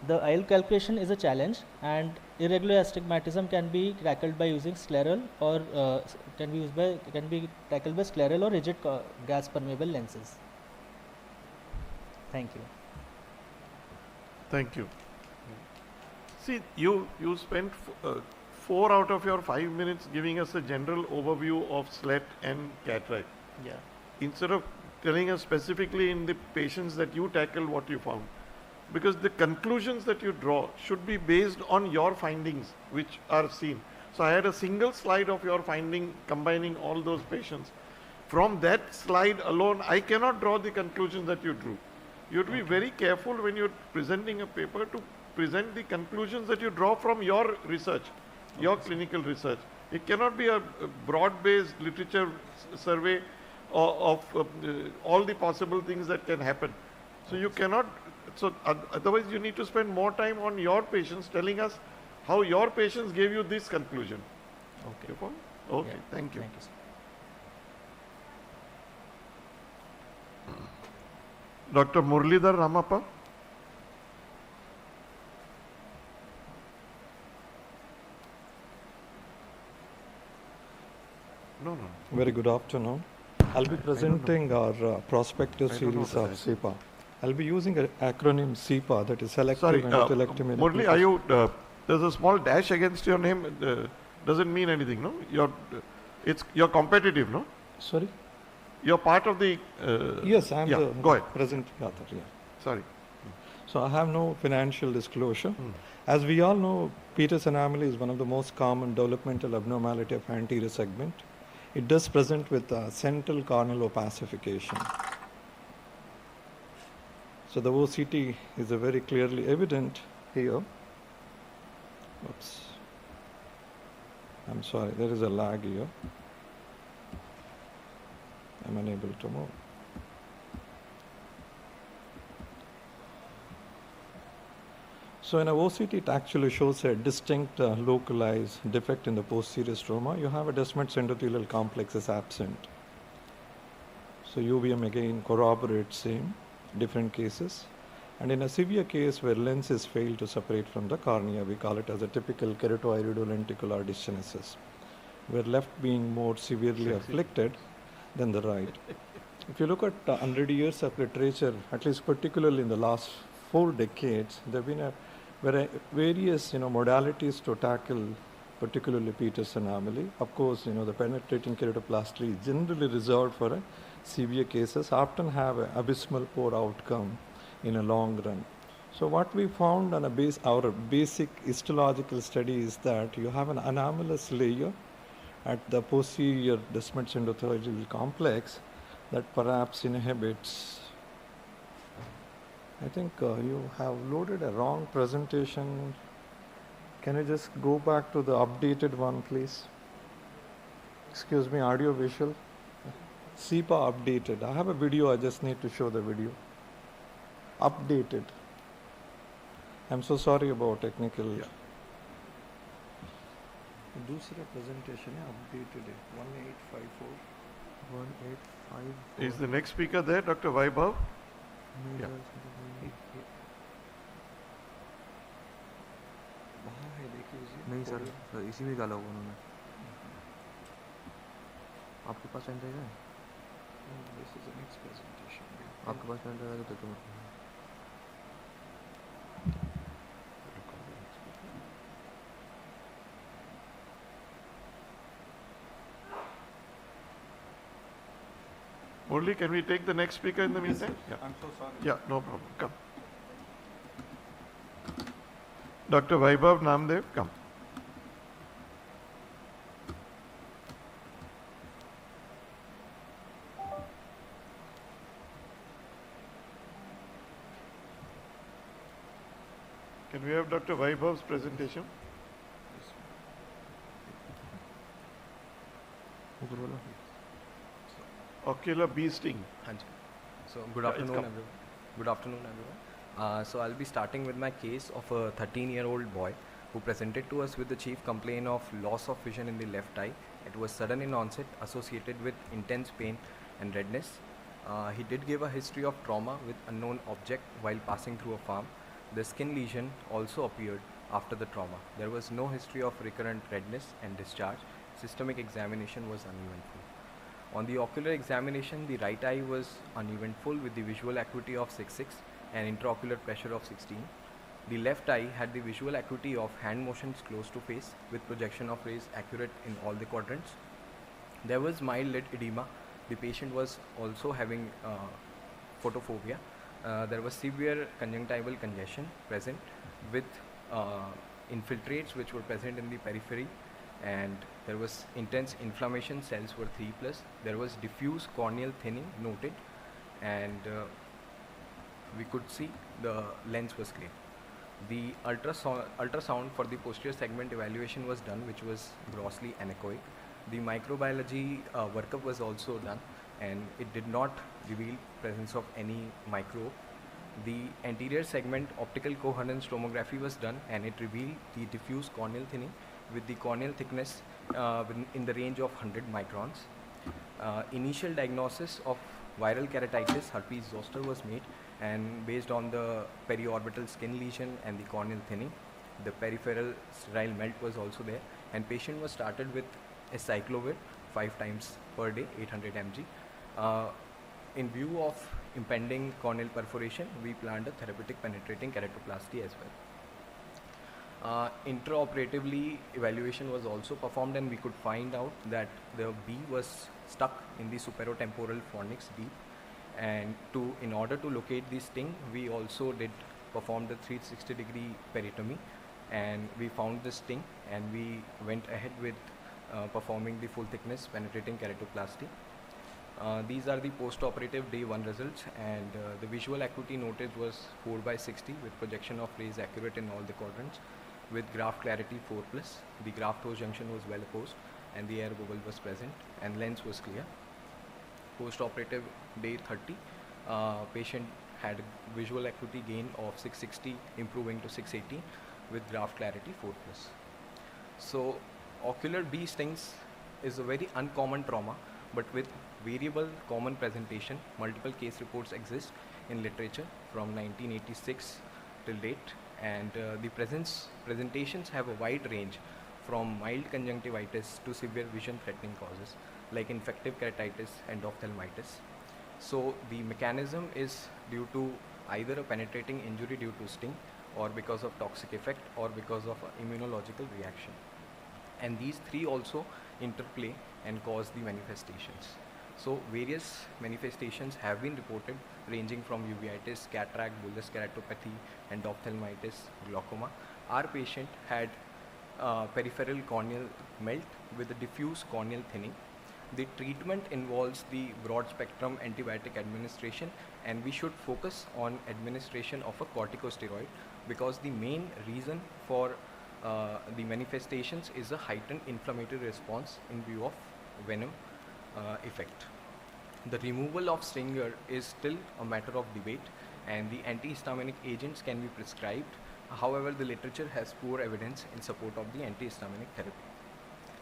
The IOL calculation is a challenge, and irregular astigmatism can be tackled by using scleral or can be tackled by scleral or rigid gas permeable lenses. Thank you. Thank you. See, you spent 4 out of your 5 minutes giving us a general overview of SLET and cataract. Yeah. Instead of telling us specifically in the patients that you tackled what you found. Because the conclusions that you draw should be based on your findings which are seen. So I had a single slide of your finding combining all those patients. From that slide alone, I cannot draw the conclusions that you drew. You have to be very careful when you're presenting a paper to present the conclusions that you draw from your research, your clinical research. It cannot be a broad-based literature survey of all the possible things that can happen. So you cannot. So otherwise you need to spend more time on your patients, telling us how your patients gave you this conclusion. Okay. Okay, Yeah. thank you. Thank you, sir. Dr. Muralidhar Ramappa. No. Very good afternoon. I'll be presenting our prospective series of SEPA. I'll be using an acronym SEPA, that is Selective Sorry, Endothelectomy. Murali, are you, there's a small dash against your name, doesn't mean anything, no? You're competitive, no? Sorry? You're part of the... Yes, I'm the go ahead. presenting author, yeah. Sorry. So I have no financial disclosure. As we all know, Peters anomaly is one of the most common developmental abnormality of anterior segment. It does present with central corneal opacification. So the OCT is very clearly evident here. Oops. I'm sorry, there is a lag here. I'm unable to move. So in a OCT, it actually shows a distinct localized defect in the posterior stroma. You have a Descemet's endothelial complex is absent. So UVM again corroborates same, different cases. And in a severe case where lens is failed to separate from the cornea, we call it as a typical keratoiridolenticular dysgenesis, where left being more severely afflicted than the right. If you look at 100 years of literature, at least particularly in the last 4 decades, there have been various modalities to tackle particularly Peters anomaly. Of course, the penetrating keratoplasty is generally reserved for severe cases, often have an abysmal poor outcome in a long run. So what we found on our basic histological study is that you have an anomalous layer at the posterior descemet endothelial complex that perhaps inhibits. I think you have loaded a wrong presentation. Can you just go back to the updated one, please? Excuse me, audio visual. SEPA updated. I have a video, I just need to show the video. Updated. I'm so sorry about technical. Yeah. दूसरा presentation है updated है 1854. Is the next speaker there, Dr. Vaibhav? Yeah. नहीं sir इसी में डाला होगा उन्होंने आपके पास पेन ड्राइव है This is the next presentation. आपके पास पेन ड्राइव है तो तुम Only can we take the next speaker in the meantime? Yeah. I'm so sorry. Yeah, no problem. Come. Dr. Vaibhav Namdev, come. Can we have Dr. Vaibhav's presentation? Ocular bee sting. So good afternoon, everyone. Good afternoon, everyone. So I'll be starting with my case of a 13-year-old boy who presented to us with the chief complaint of loss of vision in the left eye. It was sudden in onset, associated with intense pain and redness. He did give a history of trauma with unknown object while passing through a farm. The skin lesion also appeared after the trauma. There was no history of recurrent redness and discharge. Systemic examination was uneventful. On the ocular examination, the right eye was uneventful with the visual acuity of 6.6 and intraocular pressure of 16. The left eye had the visual acuity of hand motions close to face with projection of rays accurate in all the quadrants. There was mild lid edema. The patient was also having photophobia. There was severe conjunctival congestion present with infiltrates which were present in the periphery, and there was intense inflammation, cells were 3+. There was diffuse corneal thinning noted, and we could see the lens was clear. The ultrasound for the posterior segment evaluation was done, which was grossly anechoic. The microbiology workup was also done, and it did not reveal presence of any microbe. The anterior segment optical coherence tomography was done, and it revealed the diffuse corneal thinning with the corneal thickness in the range of 100 microns. Initial diagnosis of viral keratitis, herpes zoster, was made, and based on the periorbital skin lesion and the corneal thinning, the peripheral sterile melt was also there, and patient was started with acyclovir 5 times per day, 800 mg. In view of impending corneal perforation, we planned a therapeutic penetrating keratoplasty as well. Intraoperatively, evaluation was also performed, and we could find out that the bee was stuck in the superotemporal fornix deep. And in order to locate the sting, we also did perform the 360-degree peritomy, and we found the sting, and we went ahead with performing the full thickness penetrating keratoplasty. These are the post-operative day 1 results, and the visual acuity noted was 4/60 with projection of rays accurate in all the quadrants with graft clarity 4+. The graft host junction was well opposed, and the air bubble was present, and lens was clear. Post-operative day 30, patient had visual acuity gain of 660 improving to 680 with graft clarity 4+. So ocular bee stings is a very uncommon trauma, but with variable common presentation. Multiple case reports exist in literature from 1986 till date, and the presentations have a wide range from mild conjunctivitis to severe vision threatening causes like infective keratitis and ophthalmitis. So the mechanism is due to either a penetrating injury due to sting, or because of toxic effect, or because of immunological reaction. And these three also interplay and cause the manifestations. So various manifestations have been reported, ranging from uveitis, cataract, bullous keratopathy, and ophthalmitis, glaucoma. Our patient had peripheral corneal melt with a diffuse corneal thinning. The treatment involves the broad spectrum antibiotic administration, and we should focus on administration of a corticosteroid, because the main reason for the manifestations is a heightened inflammatory response in view of venom effect. The removal of stinger is still a matter of debate, and the antihistaminic agents can be prescribed. However, the literature has poor evidence in support of the antihistaminic therapy.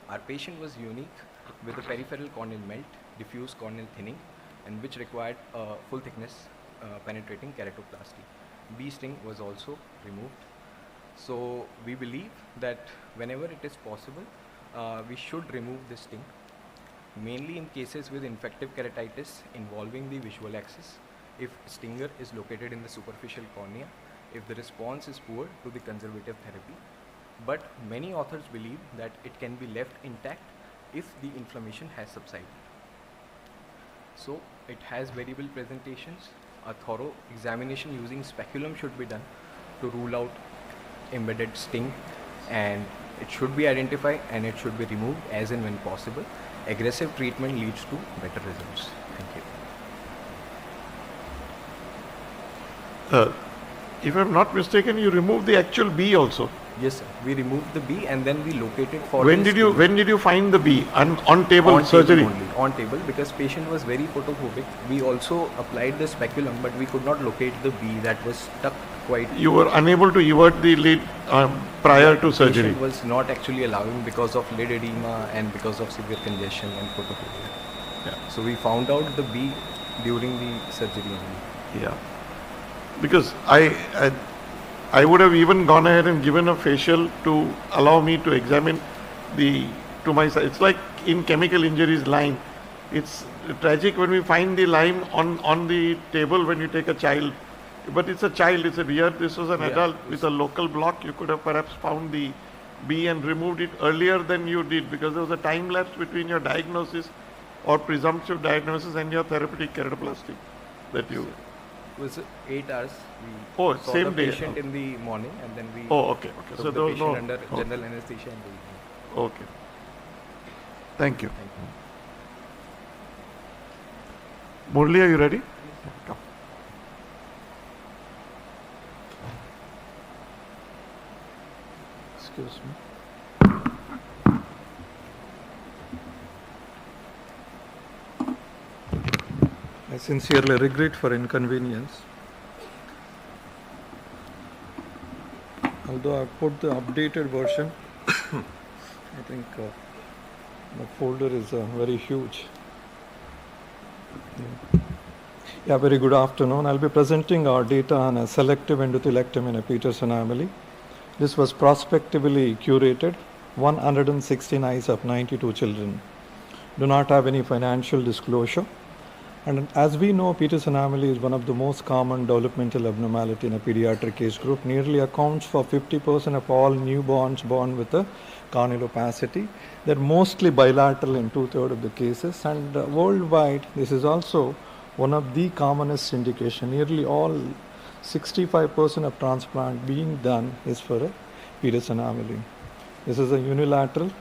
Our patient was unique with a peripheral corneal melt, diffuse corneal thinning, and which required full thickness penetrating keratoplasty. Bee sting was also removed. So we believe that whenever it is possible, we should remove this sting, mainly in cases with infective keratitis involving the visual axis, if stinger is located in the superficial cornea, if the response is poor to the conservative therapy. But many authors believe that it can be left intact if the inflammation has subsided. So it has variable presentations. A thorough examination using speculum should be done to rule out embedded sting, and it should be identified and it should be removed as and when possible. Aggressive treatment leads to better results. Thank you. If I'm not mistaken, you removed the actual bee also. Yes, sir. We removed the bee and then we located for. When did you find the bee? On table on surgery? Table only, on table, because patient was very photophobic. We also applied the speculum, but we could not locate the bee that was stuck quite. You were unable to evert the lid prior to surgery? Patient was not actually allowing because of lid edema and because of severe congestion and photophobia. Yeah. So we found out the bee during the surgery only. Yeah. Because I would have even gone ahead and given a facial to allow me to examine to my side. It's like in chemical injuries lime. It's tragic when we find the lime on the table when you take a child. But it's a child, it's a weird, this was an adult with a local block. You could have perhaps found the bee and removed it earlier than you did, because there was a time lapse between your diagnosis or presumptive diagnosis and your therapeutic keratoplasty that you... It was 8 hours. We saw same the day. patient in the morning, and then we okay. took So the there was patient no under general anesthesia in the evening. Okay. Thank you. Thank you. Murli, are you ready? Come. Excuse me. I sincerely regret for inconvenience. Although I put the updated version, I think the folder is very huge. Yeah, very good afternoon. I'll be presenting our data on a selective endothelectomy in a Peters anomaly. This was prospectively curated, 116 eyes of 92 children. Do not have any financial disclosure. And as we know, Peters anomaly is one of the most common developmental abnormality in a pediatric age group. Nearly accounts for 50% of all newborns born with a corneal opacity. They're mostly bilateral in 2/3 of the cases, and worldwide, this is also one of the commonest indication. Nearly all 65% of transplant being done is for a Peters anomaly. This is a unilateral.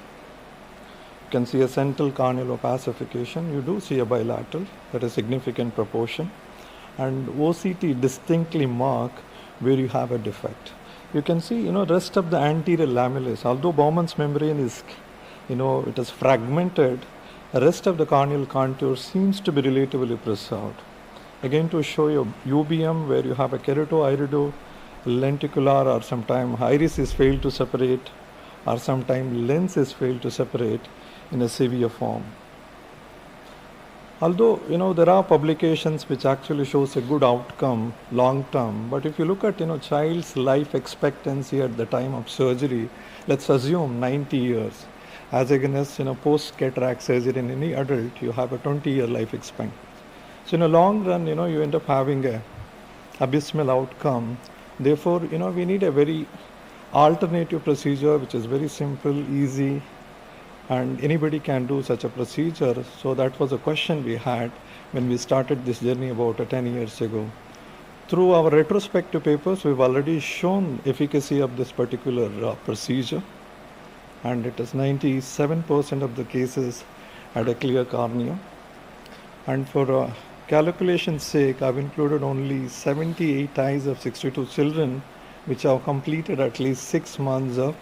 You can see a central corneal opacification. You do see a bilateral, that is significant proportion. And OCT distinctly mark where you have a defect. You can see, rest of the anterior lamellus, although Bowman's membrane is, it is fragmented, the rest of the corneal contour seems to be relatively preserved. Again, to show you UBM, where you have a keratoirido lenticular, or sometimes iris is failed to separate, or sometimes lens is failed to separate in a severe form. Although, there are publications which actually shows a good outcome long term, but if you look at, child's life expectancy at the time of surgery, let's assume 90 years, as against, post-cataract surgery in any adult, you have a 20-year life expectancy. So in the long run, you end up having a abysmal outcome. Therefore, we need a very alternative procedure which is very simple, easy, and anybody can do such a procedure. So that was a question we had when we started this journey about 10 years ago. Through our retrospective papers, we've already shown efficacy of this particular procedure, and it is 97% of the cases had a clear cornea. And for calculation's sake, I've included only 78 eyes of 62 children which have completed at least 6 months of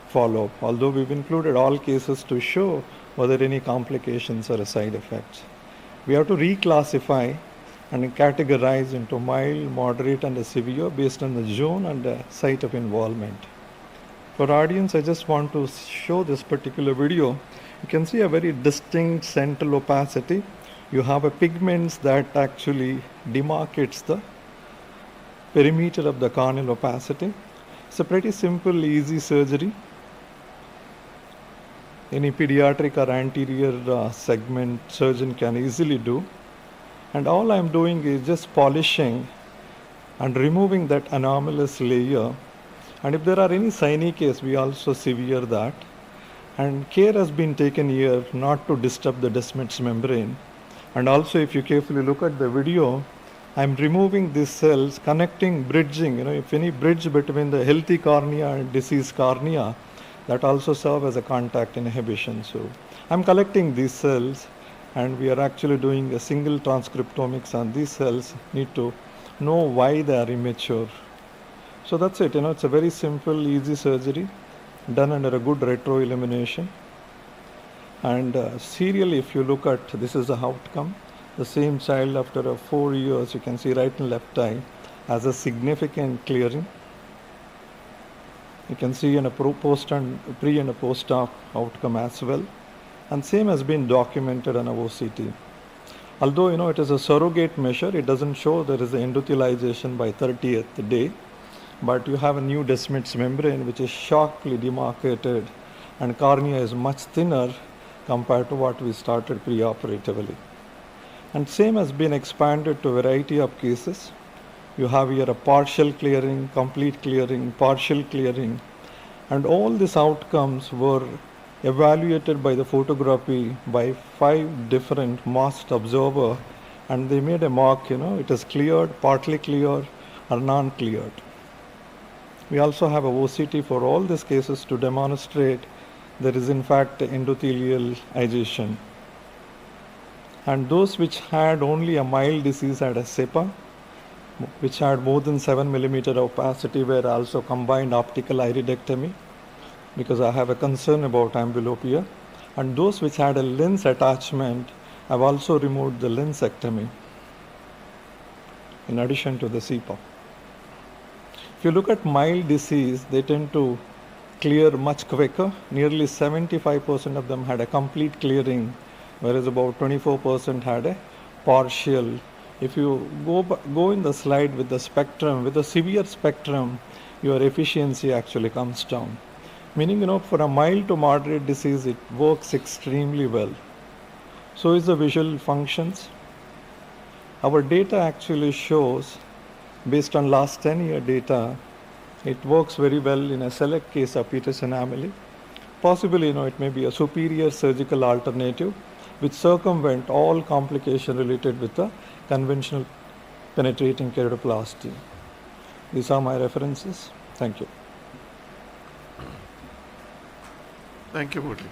follow-up, although we've included all cases to show whether any complications or side effects. We have to reclassify and categorize into mild, moderate, and severe based on the zone and the site of involvement. For audience, I just want to show this particular video. You can see a very distinct central opacity. You have a pigments that actually demarcates the perimeter of the corneal opacity. It's a pretty simple, easy surgery. Any pediatric or anterior segment surgeon can easily do. And all I'm doing is just polishing and removing that anomalous layer. And if there are any synechias, we also sever that. And care has been taken here not to disturb the Descemet's membrane. And also, if you carefully look at the video, I'm removing these cells, connecting, bridging, if any bridge between the healthy cornea and diseased cornea, that also serve as a contact inhibition. So I'm collecting these cells, and we are actually doing a single transcriptomics on these cells. Need to know why they are immature. So that's it. It's a very simple, easy surgery done under a good retro illumination. And serially, if you look at this is the outcome. The same child after 4 years, you can see right and left eye has a significant clearing. You can see in a pre and a post-op outcome as well. And same has been documented on a OCT. Although, it is a surrogate measure, it doesn't show there is an endothelialization by 30th day. But you have a new Descemet's membrane which is sharply demarcated, and cornea is much thinner compared to what we started preoperatively. And same has been expanded to a variety of cases. You have here a partial clearing, complete clearing, partial clearing, and all these outcomes were evaluated by the photography by 5 different masked observers, and they made a mark, it is cleared, partly cleared, or non-cleared. We also have a OCT for all these cases to demonstrate there is in fact endothelialization. And those which had only a mild disease had a SEPA, which had more than 7 millimeter opacity, were also combined optical iridectomy, because I have a concern about amblyopia. And those which had a lens attachment, I've also removed the lensectomy in addition to the CPAP. If you look at mild disease, they tend to clear much quicker. Nearly 75% of them had a complete clearing, whereas about 24% had a partial. If you go in the slide with the spectrum, with the severe spectrum, your efficiency actually comes down. Meaning, for a mild to moderate disease, it works extremely well. So is the visual functions. Our data actually shows, based on last 10-year data, it works very well in a select case of Peters anomaly. Possibly, it may be a superior surgical alternative which circumvent all complications related with the conventional penetrating keratoplasty. These are my references. Thank you. Thank you, Murli.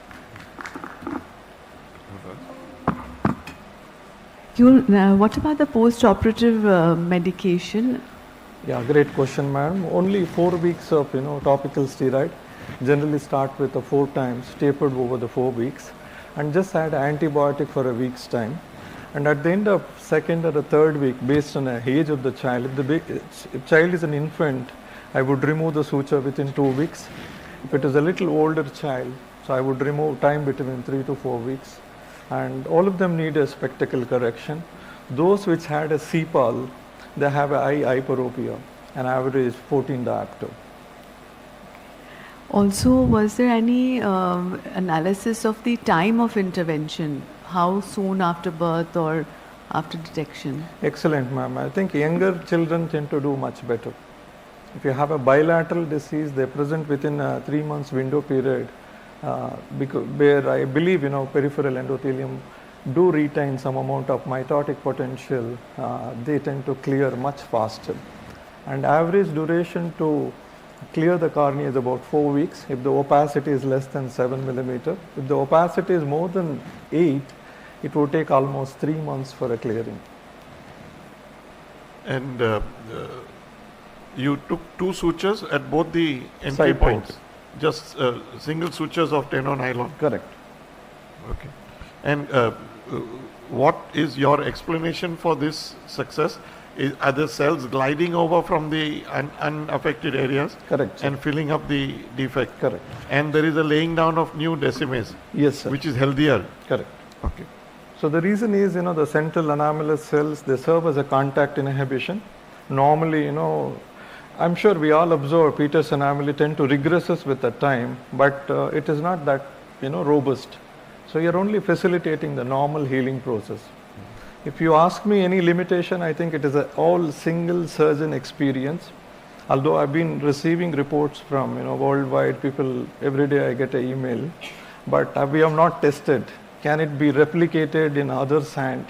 What about the post-operative medication? Yeah, great question, madam. Only 4 weeks of topical steroid. Generally start with 4 times, tapered over the 4 weeks, and just add antibiotic for a week's time. And at the end of 2nd or the 3rd week, based on the age of the child, if the child is an infant, I would remove the suture within 2 weeks. If it is a little older child, so I would remove time between 3 to 4 weeks. and all of them need a spectacle correction. Those which had a CPAL, they have a eye hyperopia, an average 14 diopter. Also, was there any analysis of the time of intervention? How soon after birth or after detection? Excellent, ma'am. I think younger children tend to do much better. If you have a bilateral disease, they present within a 3 months window period, where I believe, peripheral endothelium do retain some amount of mitotic potential, they tend to clear much faster. And average duration to clear the cornea is about 4 weeks if the opacity is less than 7 millimeter. If the opacity is more than 8, it will take almost 3 months for a clearing. And you took 2 sutures at both the entry Side points, ports. just single sutures of tenonylon. Correct. Okay. And what is your explanation for this success? Are the cells gliding over from the unaffected areas? Correct, sir. And filling up the defect? Correct. And there is a laying down of new decimes? Yes, sir. Which is healthier? Correct. Okay. So the reason is, the central anomalous cells, they serve as a contact inhibition. Normally, I'm sure we all observe Peters anomaly tend to regresses with the time, but it is not that, robust. So you're only facilitating the normal healing process. If you ask me any limitation, I think it is a all single surgeon experience. Although I've been receiving reports from, worldwide people, every day I get an email, but we have not tested. Can it be replicated in others' hand?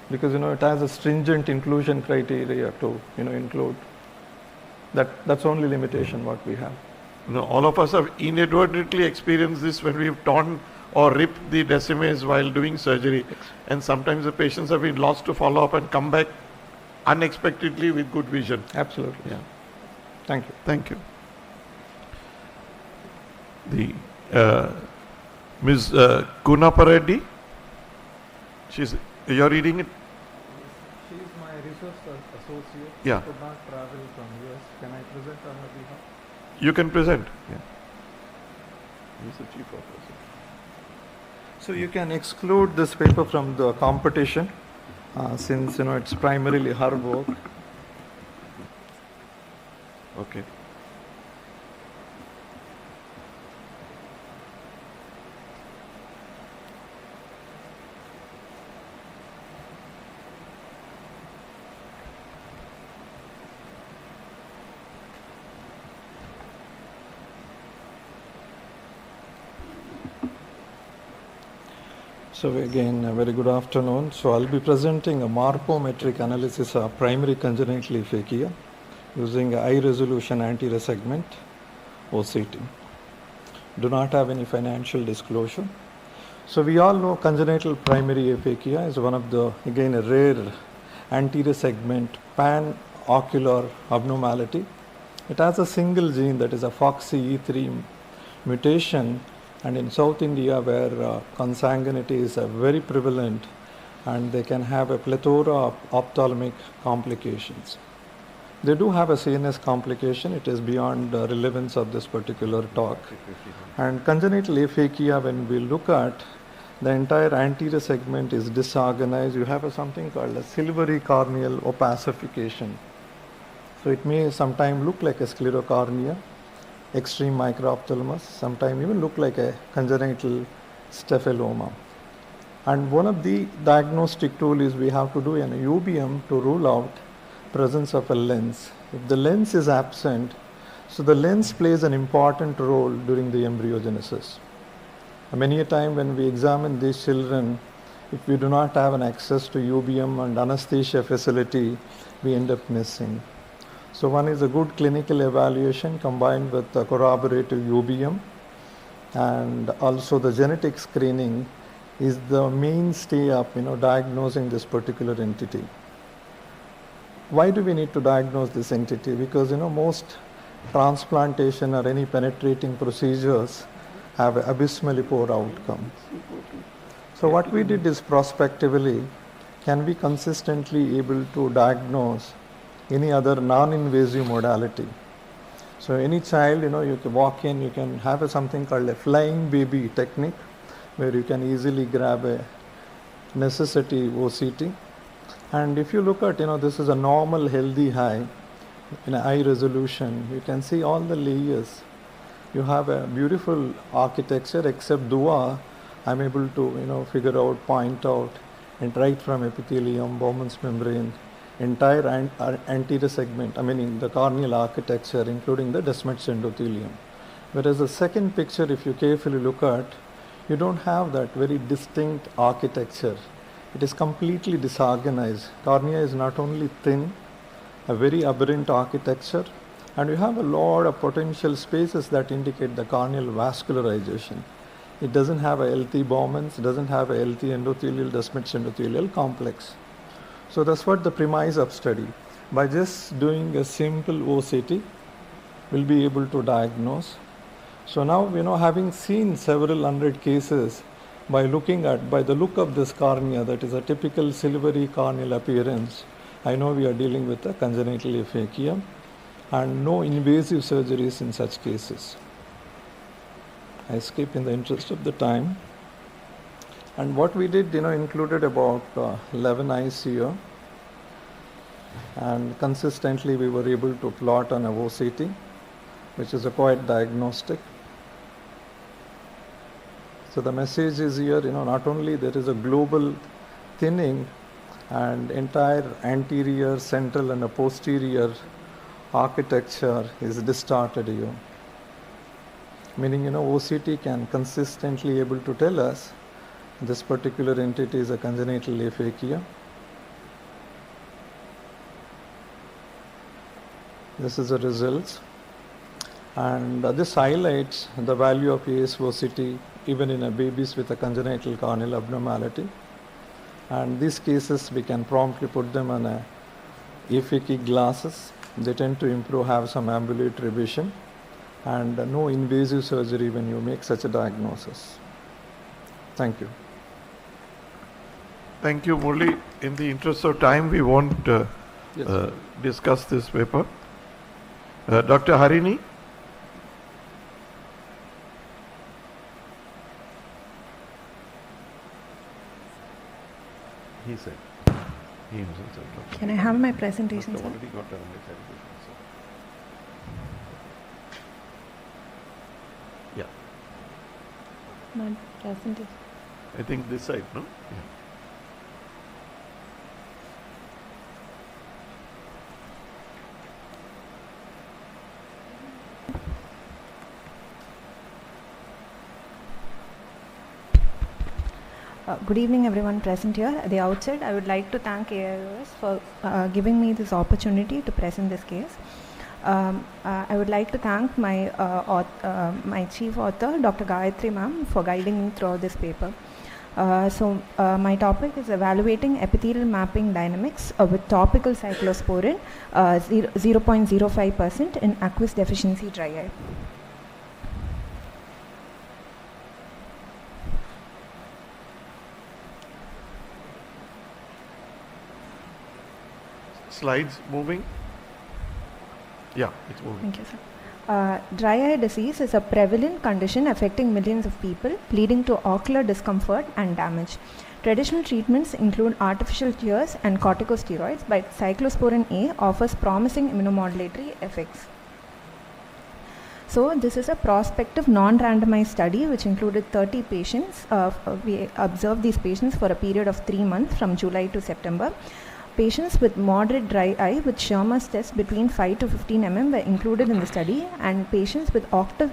Because, it has a stringent inclusion criteria to, include. That's only limitation what we have. All of us have inadvertently experienced this when we've torn or ripped the decimes while doing surgery. And sometimes the patients have been lost to follow up and come back unexpectedly with good vision. Absolutely. Yeah. Thank you. Thank you. The Ms. Kunapareddy, you're reading it? She is my research associate. Yeah. She could not travel from US. Can I present on her behalf? You can present. Yeah. He's the chief officer. So you can exclude this paper from the competition since it's primarily her work. Okay. So again, a very good afternoon. So I'll be presenting a morphometric analysis of primary congenital aphakia using a high resolution anterior segment OCT. Do not have any financial disclosure. So we all know congenital primary aphakia is one of the, again, a rare anterior segment pan-ocular abnormality. It has a single gene, that is a FOXC3 mutation, and in South India where consanguinity is very prevalent, and they can have a plethora of ophthalmic complications. They do have a CNS complication. It is beyond relevance of this particular talk. And congenital aphakia, when we look at the entire anterior segment is disorganized, you have something called a silvery corneal opacification. So it may sometimes look like a sclerocornea, extreme microphthalmos, sometimes even look like a congenital staphyloma. And one of the diagnostic tools is we have to do an UBM to rule out presence of a lens. If the lens is absent, so the lens plays an important role during the embryogenesis. Many a time when we examine these children, if we do not have an access to UBM and anesthesia facility, we end up missing. So one is a good clinical evaluation combined with the corroborative UBM, and also the genetic screening is the mainstay of diagnosing this particular entity. Why do we need to diagnose this entity? Because most transplantation or any penetrating procedures have abysmally poor outcomes. So what we did is prospectively, can we consistently able to diagnose any other non-invasive modality? So any child, you can walk in, you can have something called a flying baby technique, where you can easily grab a necessity OCT. And if you look at, this is a normal healthy eye in a high resolution. You can see all the layers. You have a beautiful architecture, except Dua, I'm able to, figure out, point out, and right from epithelium, Bowman's membrane, entire anterior segment, in the corneal architecture, including the Descemet's endothelium. Whereas the second picture, if you carefully look at, you don't have that very distinct architecture. It is completely disorganized. Cornea is not only thin, a very aberrant architecture, and you have a lot of potential spaces that indicate the corneal vascularization. It doesn't have a healthy Bowman's, doesn't have a healthy endothelial, Descemet's endothelial complex. So that's what the premise of study. By just doing a simple OCT, we'll be able to diagnose. So now, having seen several hundred cases, by the look of this cornea, that is a typical silvery corneal appearance, I know we are dealing with a congenital aphakia and no invasive surgeries in such cases. I skip in the interest of the time. And what we did, included about 11 eyes here. And consistently we were able to plot on a OCT, which is a quite diagnostic. So the message is here, not only there is a global thinning and entire anterior, central and a posterior architecture is distorted here. Meaning, OCT can consistently able to tell us this particular entity is a congenital aphakia. This is the results. And this highlights the value of AIOS-OCT even in a babies with a congenital corneal abnormality. And these cases, we can promptly put them on a aphakic glasses. They tend to improve, have some ambulatory vision, and no invasive surgery when you make such a diagnosis. Thank you. Thank you, Murli. In the interest of time, we won't discuss this paper. Dr. Harini? He said. He himself said. Can I have my presentation, sir? Already got a yeah. My presentation. I think this side, no? Yeah. Good evening, everyone present here. At the outset, I would like to thank AIOS for giving me this opportunity to present this case. I would like to thank my my chief author, Dr. Gayatri ma'am, for guiding me through this paper. My topic is evaluating epithelial mapping dynamics with topical cyclosporin 0.05% in aqueous deficiency dry eye. Slides moving? Yeah, it's moving. Thank you, sir. Dry eye disease is a prevalent condition affecting millions of people, leading to ocular discomfort and damage. Traditional treatments include artificial tears and corticosteroids, but cyclosporin A offers promising immunomodulatory effects. So this is a prospective non-randomized study which included 30 patients. We observed these patients for a period of 3 months from July to September. Patients with moderate dry eye with Schirmer's test between 5 to 15 mm were included in the study, and patients with active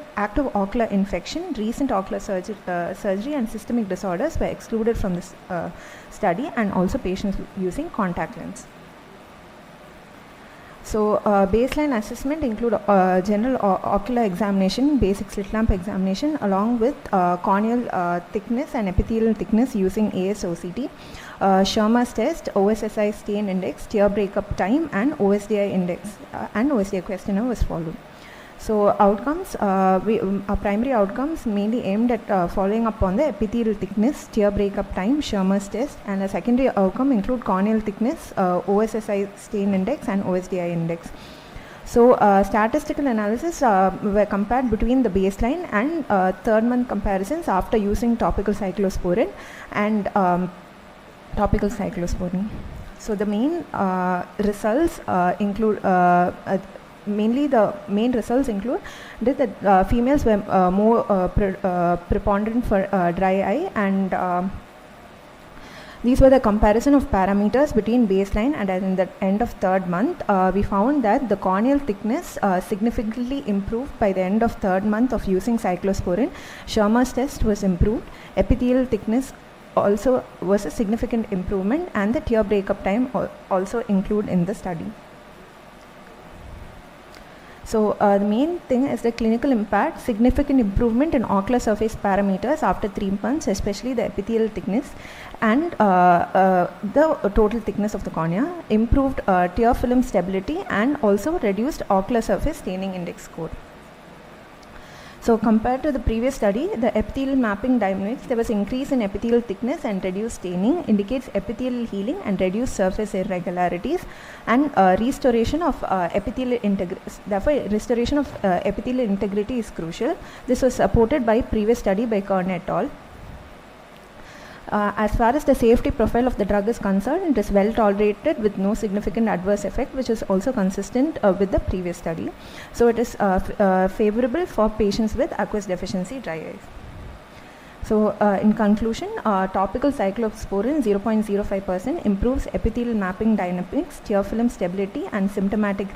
ocular infection, recent ocular surgery and systemic disorders were excluded from this study, and also patients using contact lens. So baseline assessment include general ocular examination, basic slit lamp examination, along with corneal thickness and epithelial thickness using AIOS-OCT. Schirmer's test, OSSI stain index, tear breakup time, and OSDI index and OSDI questionnaire was followed. So outcomes, our primary outcomes mainly aimed at following up on the epithelial thickness, tear breakup time, Schirmer's test, and a secondary outcome include corneal thickness, OSSI stain index, and OSDI index. So statistical analysis were compared between the baseline and third month comparisons after using topical cyclosporin, and topical cyclosporin. So the main results include mainly the main results include that females were more preponderant for dry eye, and these were the comparison of parameters between baseline and in the end of 3rd month. We found that the corneal thickness significantly improved by the end of 3rd month of using cyclosporin. Schirmer's test was improved. Epithelial thickness also was a significant improvement, and the tear breakup time also included in the study. So the main thing is the clinical impact, significant improvement in ocular surface parameters after 3 months, especially the epithelial thickness and the total thickness of the cornea, improved tear film stability, and also reduced ocular surface staining index score. So compared to the previous study, the epithelial mapping dynamics, there was increase in epithelial thickness and reduced staining, indicates epithelial healing and reduced surface irregularities, and restoration of epithelial integrity. Therefore, restoration of epithelial integrity is crucial. This was supported by previous study by Cornea et al. As far as the safety profile of the drug is concerned, it is well tolerated with no significant adverse effect, which is also consistent with the previous study. So it is favorable for patients with aqueous deficiency dry eyes. So in conclusion, topical cyclosporin 0.05% improves epithelial mapping dynamics, tear film stability, and symptomatic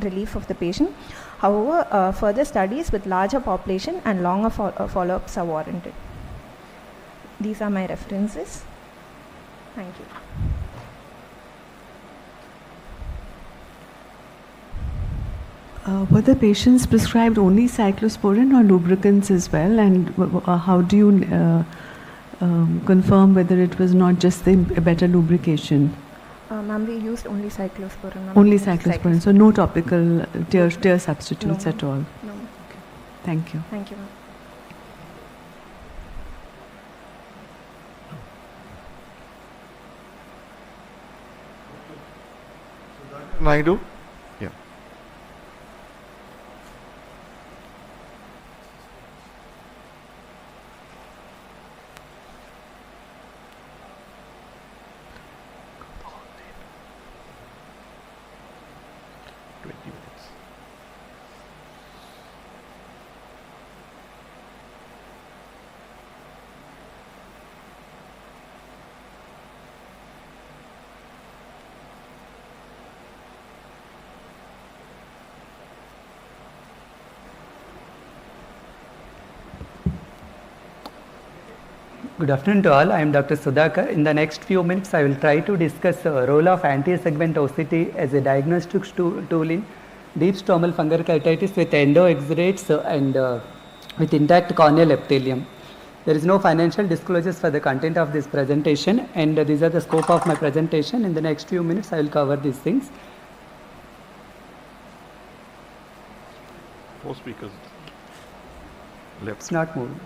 relief of the patient. However, further studies with larger population and longer follow-ups are warranted. These are my references. Thank you. Were the patients prescribed only cyclosporin or lubricants as well? And how do you confirm whether it was not just a better lubrication? Ma'am, we used only cyclosporin. Only cyclosporin, so no topical tear substitutes at all? No. Okay. Thank you. Thank you, ma'am. Naidu? Yeah. Good afternoon to all. I am Dr. Sudhakar. In the next few minutes, I will try to discuss the role of anti-segment OCT as a diagnostic tool in deep stromal fungal keratitis with endoexudates and with intact corneal epithelium. There is no financial disclosures for the content of this presentation, and these are the scope of my presentation. In the next few minutes, I will cover these things. 4 speakers. Left. It's not moving.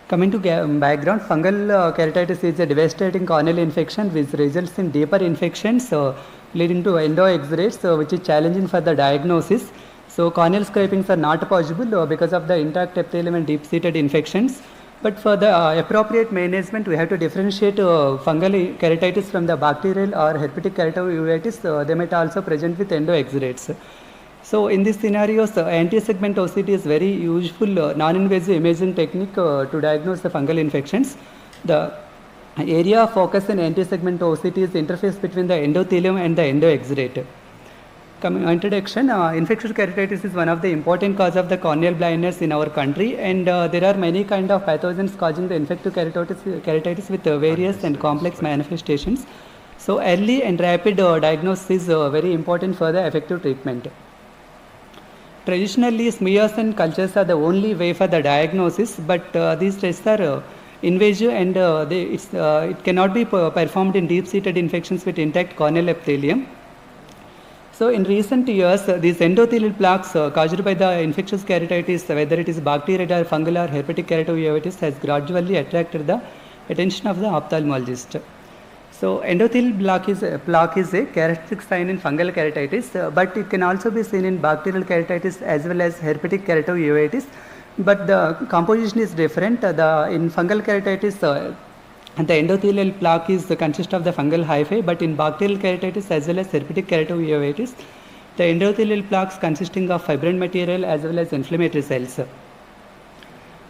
Coming to background, fungal keratitis is a devastating corneal infection which results in deeper infections leading to endoexudates, which is challenging for the diagnosis. So corneal scrapings are not possible because of the intact epithelium and deep-seated infections. But for the appropriate management, we have to differentiate fungal keratitis from the bacterial or herpetic keratouveitis. They might also present with endoexudates. So in these scenarios, anti-segment OCT is very useful non-invasive imaging technique to diagnose the fungal infections. The area of focus in anti-segment OCT is interface between the endothelium and the endoexudate. Introduction, infectious keratitis is one of the important causes of the corneal blindness in our country, and there are many kind of pathogens causing the infective keratitis with various and complex manifestations. So early and rapid diagnosis is very important for the effective treatment. Traditionally, smears and cultures are the only way for the diagnosis, but these tests are invasive and it cannot be performed in deep-seated infections with intact corneal epithelium. So in recent years, these endothelial plaques caused by the infectious keratitis, whether it is bacterial or fungal or herpetic keratouveitis, has gradually attracted the attention of the ophthalmologist. So endothelial plaque is a characteristic sign in fungal keratitis, but it can also be seen in bacterial keratitis as well as herpetic keratouveitis, but the composition is different. In fungal keratitis, the endothelial plaque consists of the fungal hyphae, but in bacterial keratitis as well as herpetic keratouveitis, the endothelial plaques consisting of fibrin material as well as inflammatory cells.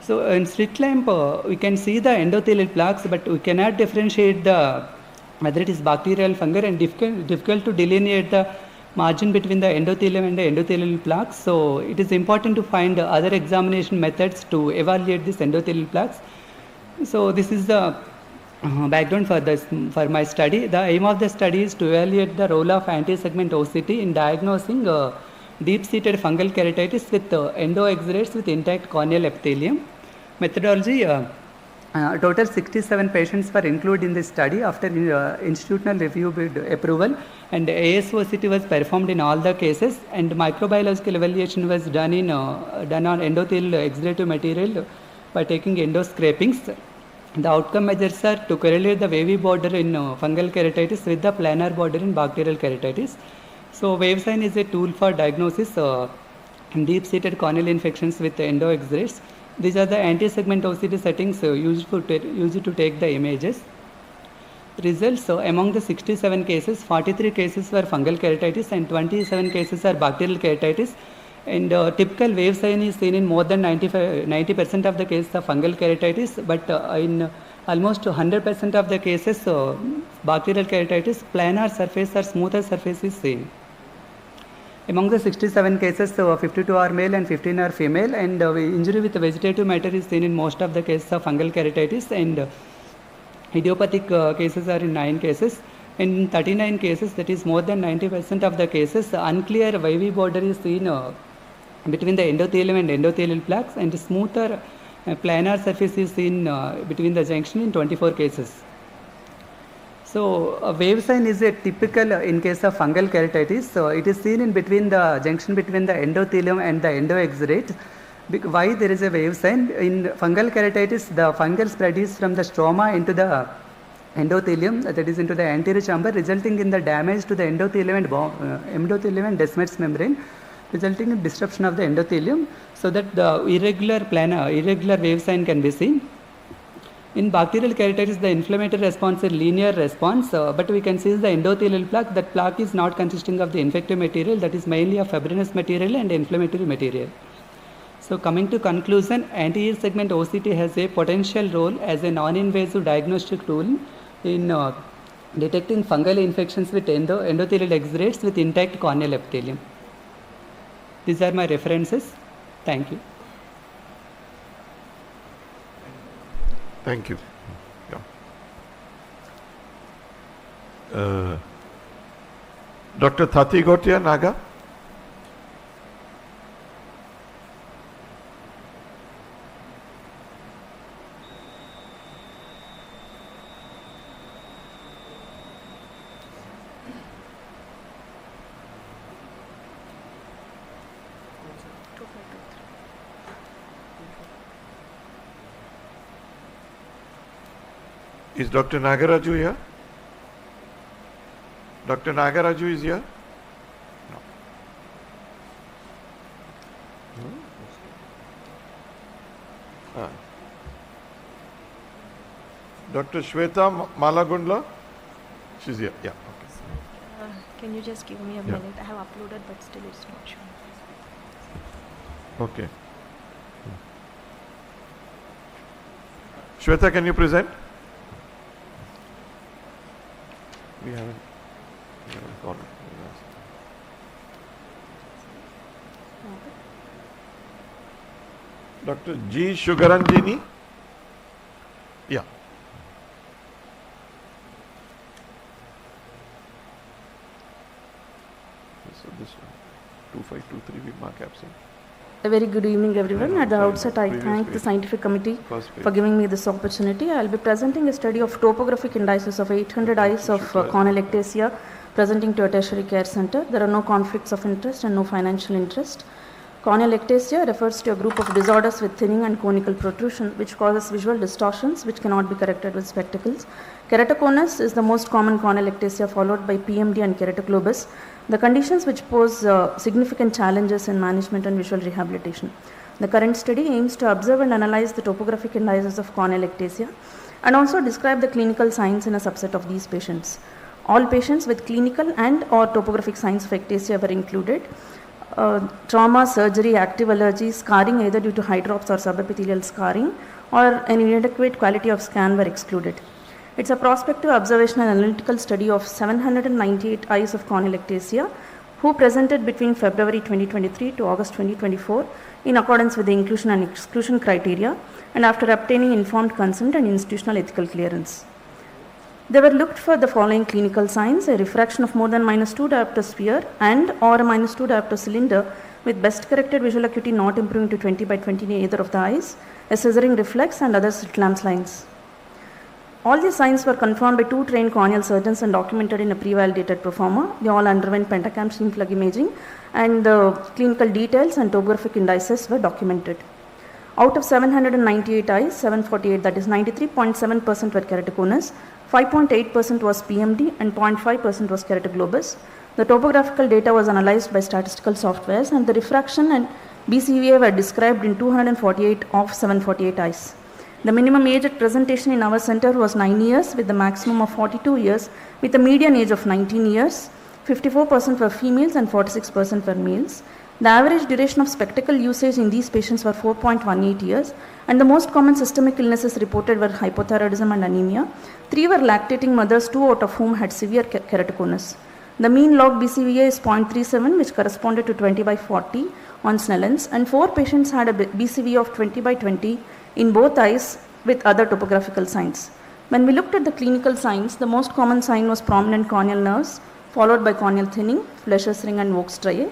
So in slit lamp, we can see the endothelial plaques, but we cannot differentiate whether it is bacterial, fungal, and difficult to delineate the margin between the endothelium and the endothelial plaques. So it is important to find other examination methods to evaluate these endothelial plaques. So this is the background for my study. The aim of the study is to evaluate the role of anti-segment OCT in diagnosing deep-seated fungal keratitis with endoexudates with intact corneal epithelium. Methodology: total 67 patients were included in this study after institutional review with approval, and AIOS2025 was performed in all the cases, and microbiological evaluation was done on endothelial exudative material by taking endoscrapings. The outcome measures are to correlate the wavy border in fungal keratitis with the planar border in bacterial keratitis. So wave sign is a tool for diagnosis in deep-seated corneal infections with endoexudates. These are the anti-segment OCT settings used to take the images. Results: among the 67 cases, 43 cases were fungal keratitis and 27 cases are bacterial keratitis. And typical wave sign is seen in more than 90% of the cases of fungal keratitis, but in almost 100% of the cases, bacterial keratitis, planar surface or smoother surface is seen. Among the 67 cases, 52 are male and 15 are female, and injury with vegetative matter is seen in most of the cases of fungal keratitis, and idiopathic cases are in 9 cases. In 39 cases, that is more than 90% of the cases, unclear wavy border is seen between the endothelium and endothelial plaques, and smoother planar surface is seen between the junction in 24 cases. So a wave sign is a typical in case of fungal keratitis. So it is seen in between the junction between the endothelium and the endoexudate. Why there is a wave sign? In fungal keratitis, the fungal spread is from the stroma into the endothelium, that is into the anterior chamber, resulting in the damage to the endothelium and Descemet's membrane, resulting in disruption of the endothelium, so that the irregular wave sign can be seen. In bacterial keratitis, the inflammatory response is linear response, but we can see the endothelial plaque. That plaque is not consisting of the infective material, that is mainly of fibrinous material and inflammatory material. So coming to conclusion, anterior segment OCT has a potential role as a non-invasive diagnostic tool in detecting fungal infections with endothelial exudates with intact corneal epithelium. These are my references. Thank you. Thank you. Yeah. Dr. Thati Gotia Naga. Is Dr. Nagaraju here? Dr. Nagaraju is here? No. Dr. Shweta Malagundla? She's here. Yeah. Okay. Can you just give me a minute? I have uploaded, but still it's not showing. Okay. Shweta, can you present? We haven't got it. Dr. G. Sugaranjini? Yeah. So this one, 2523, we mark absent. A very good evening, everyone. At the outset, I thank the scientific committee for giving me this opportunity. I will be presenting a study of topographic indices of 800 eyes of corneal ectasia presenting to a tertiary care center. There are no conflicts of interest and no financial interest. Corneal ectasia refers to a group of disorders with thinning and conical protrusion which causes visual distortions which cannot be corrected with spectacles. Keratoconus is the most common corneal ectasia, followed by PMD and keratoglobus, the conditions which pose significant challenges in management and visual rehabilitation. The current study aims to observe and analyze the topographic indices of corneal ectasia and also describe the clinical signs in a subset of these patients. All patients with clinical and or topographic signs of ectasia were included. Trauma, surgery, active allergy, scarring either due to hydrops or subepithelial scarring, or an inadequate quality of scan were excluded. It's a prospective observational analytical study of 798 eyes of corneal ectasia who presented between February 2023 to August 2024 in accordance with the inclusion and exclusion criteria and after obtaining informed consent and institutional ethical clearance. They were looked for the following clinical signs: a refraction of more than -2 diopter sphere and or a -2 diopter cylinder with best corrected visual acuity not improving to 20 by 20 in either of the eyes, a scissoring reflex and other slit lamp lines. All these signs were confirmed by 2 trained corneal surgeons and documented in a pre-validated proforma. They all underwent pentacam sheen plug imaging and the clinical details and topographic indices were documented. Out of 798 eyes, 748, that is 93.7% were keratoconus, 5.8% was PMD and 0.5% was keratoglobus. The topographical data was analyzed by statistical softwares and the refraction and BCVA were described in 248 of 748 eyes. The minimum age at presentation in our center was 9 years with the maximum of 42 years with a median age of 19 years. 54% were females and 46% were males. The average duration of spectacle usage in these patients were 4.18 years and the most common systemic illnesses reported were hypothyroidism and anemia. 3 were lactating mothers, 2 out of whom had severe keratoconus. The mean log BCVA is 0.37 which corresponded to 20 by 40 on Snellen's and 4 patients had a BCVA of 20 by 20 in both eyes with other topographical signs. When we looked at the clinical signs, the most common sign was prominent corneal nerves followed by corneal thinning, Fleischer's ring and Vogt's striae,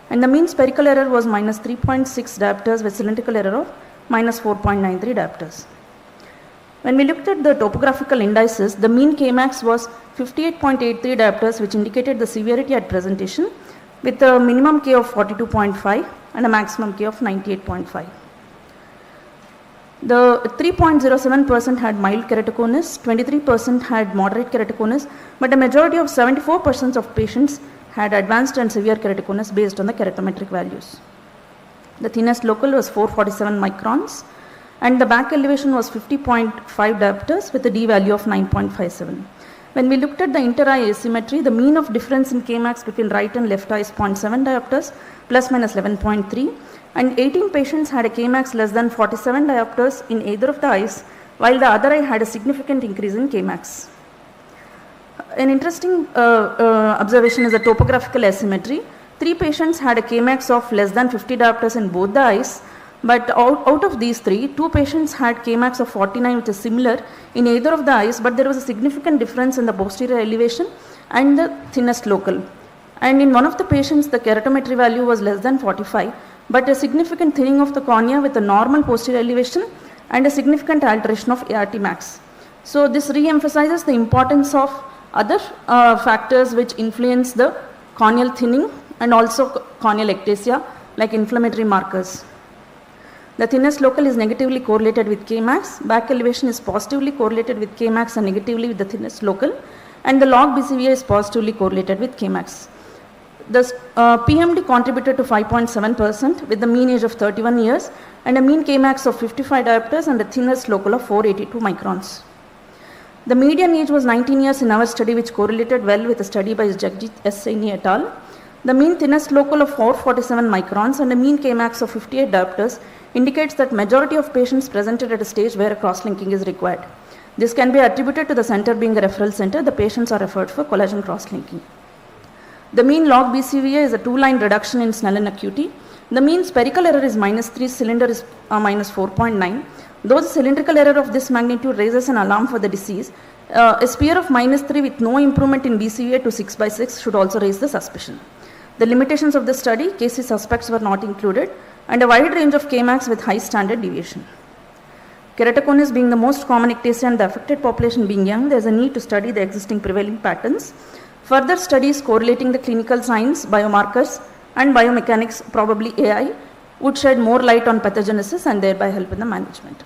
and the mean spherical error was -3.6 diopters with cylindrical error of -4.93 diopters. When we looked at the topographical indices, the mean Kmax was 58.83 diopters which indicated the severity at presentation with a minimum K of 42.5 and a maximum K of 98.5. The 3.07% had mild keratoconus, 23% had moderate keratoconus, but a majority of 74% of patients had advanced and severe keratoconus based on the keratometric values. The thinnest local was 447 microns and the back elevation was 50.5 diopters with a D value of 9.57. When we looked at the inter-eye asymmetry, the mean of difference in Kmax between right and left eye is 0.7 diopters plus minus 11.3 and 18 patients had a Kmax less than 47 diopters in either of the eyes while the other eye had a significant increase in Kmax. An interesting observation is the topographical asymmetry. 3 patients had a Kmax of less than 50 diopters in both the eyes, but out of these 3, 2 patients had Kmax of 49 which is similar in either of the eyes, but there was a significant difference in the posterior elevation and the thinnest local. And in one of the patients the keratometry value was less than 45, but a significant thinning of the cornea with a normal posterior elevation and a significant alteration of ART max. So this re-emphasizes the importance of other factors which influence the corneal thinning and also corneal ectasia like inflammatory markers. The thinnest local is negatively correlated with Kmax, back elevation is positively correlated with Kmax and negatively with the thinnest local, and the log BCVA is positively correlated with Kmax. The PMD contributed to 5.7% with the mean age of 31 years and a mean Kmax of 55 diopters and a thinnest local of 482 microns. The median age was 19 years in our study which correlated well with a study by Jagjit S. Saini et al. The mean thinnest local of 447 microns and a mean Kmax of 58 diopters indicates that majority of patients presented at a stage where a cross-linking is required. This can be attributed to the center being a referral center. The patients are referred for collagen cross-linking. The mean log BCVA is a 2-line reduction in Snellen acuity. The mean spherical error is -3, cylinder is -4.9. Though the cylindrical error of this magnitude raises an alarm for the disease, a sphere of -3 with no improvement in BCVA to 6 by 6 should also raise the suspicion. The limitations of the study, KC suspects were not included, and a wide range of Kmax with high standard deviation. Keratoconus being the most common ectasia and the affected population being young, there is a need to study the existing prevailing patterns. Further studies correlating the clinical signs, biomarkers, and biomechanics, probably AI, would shed more light on pathogenesis and thereby help in the management.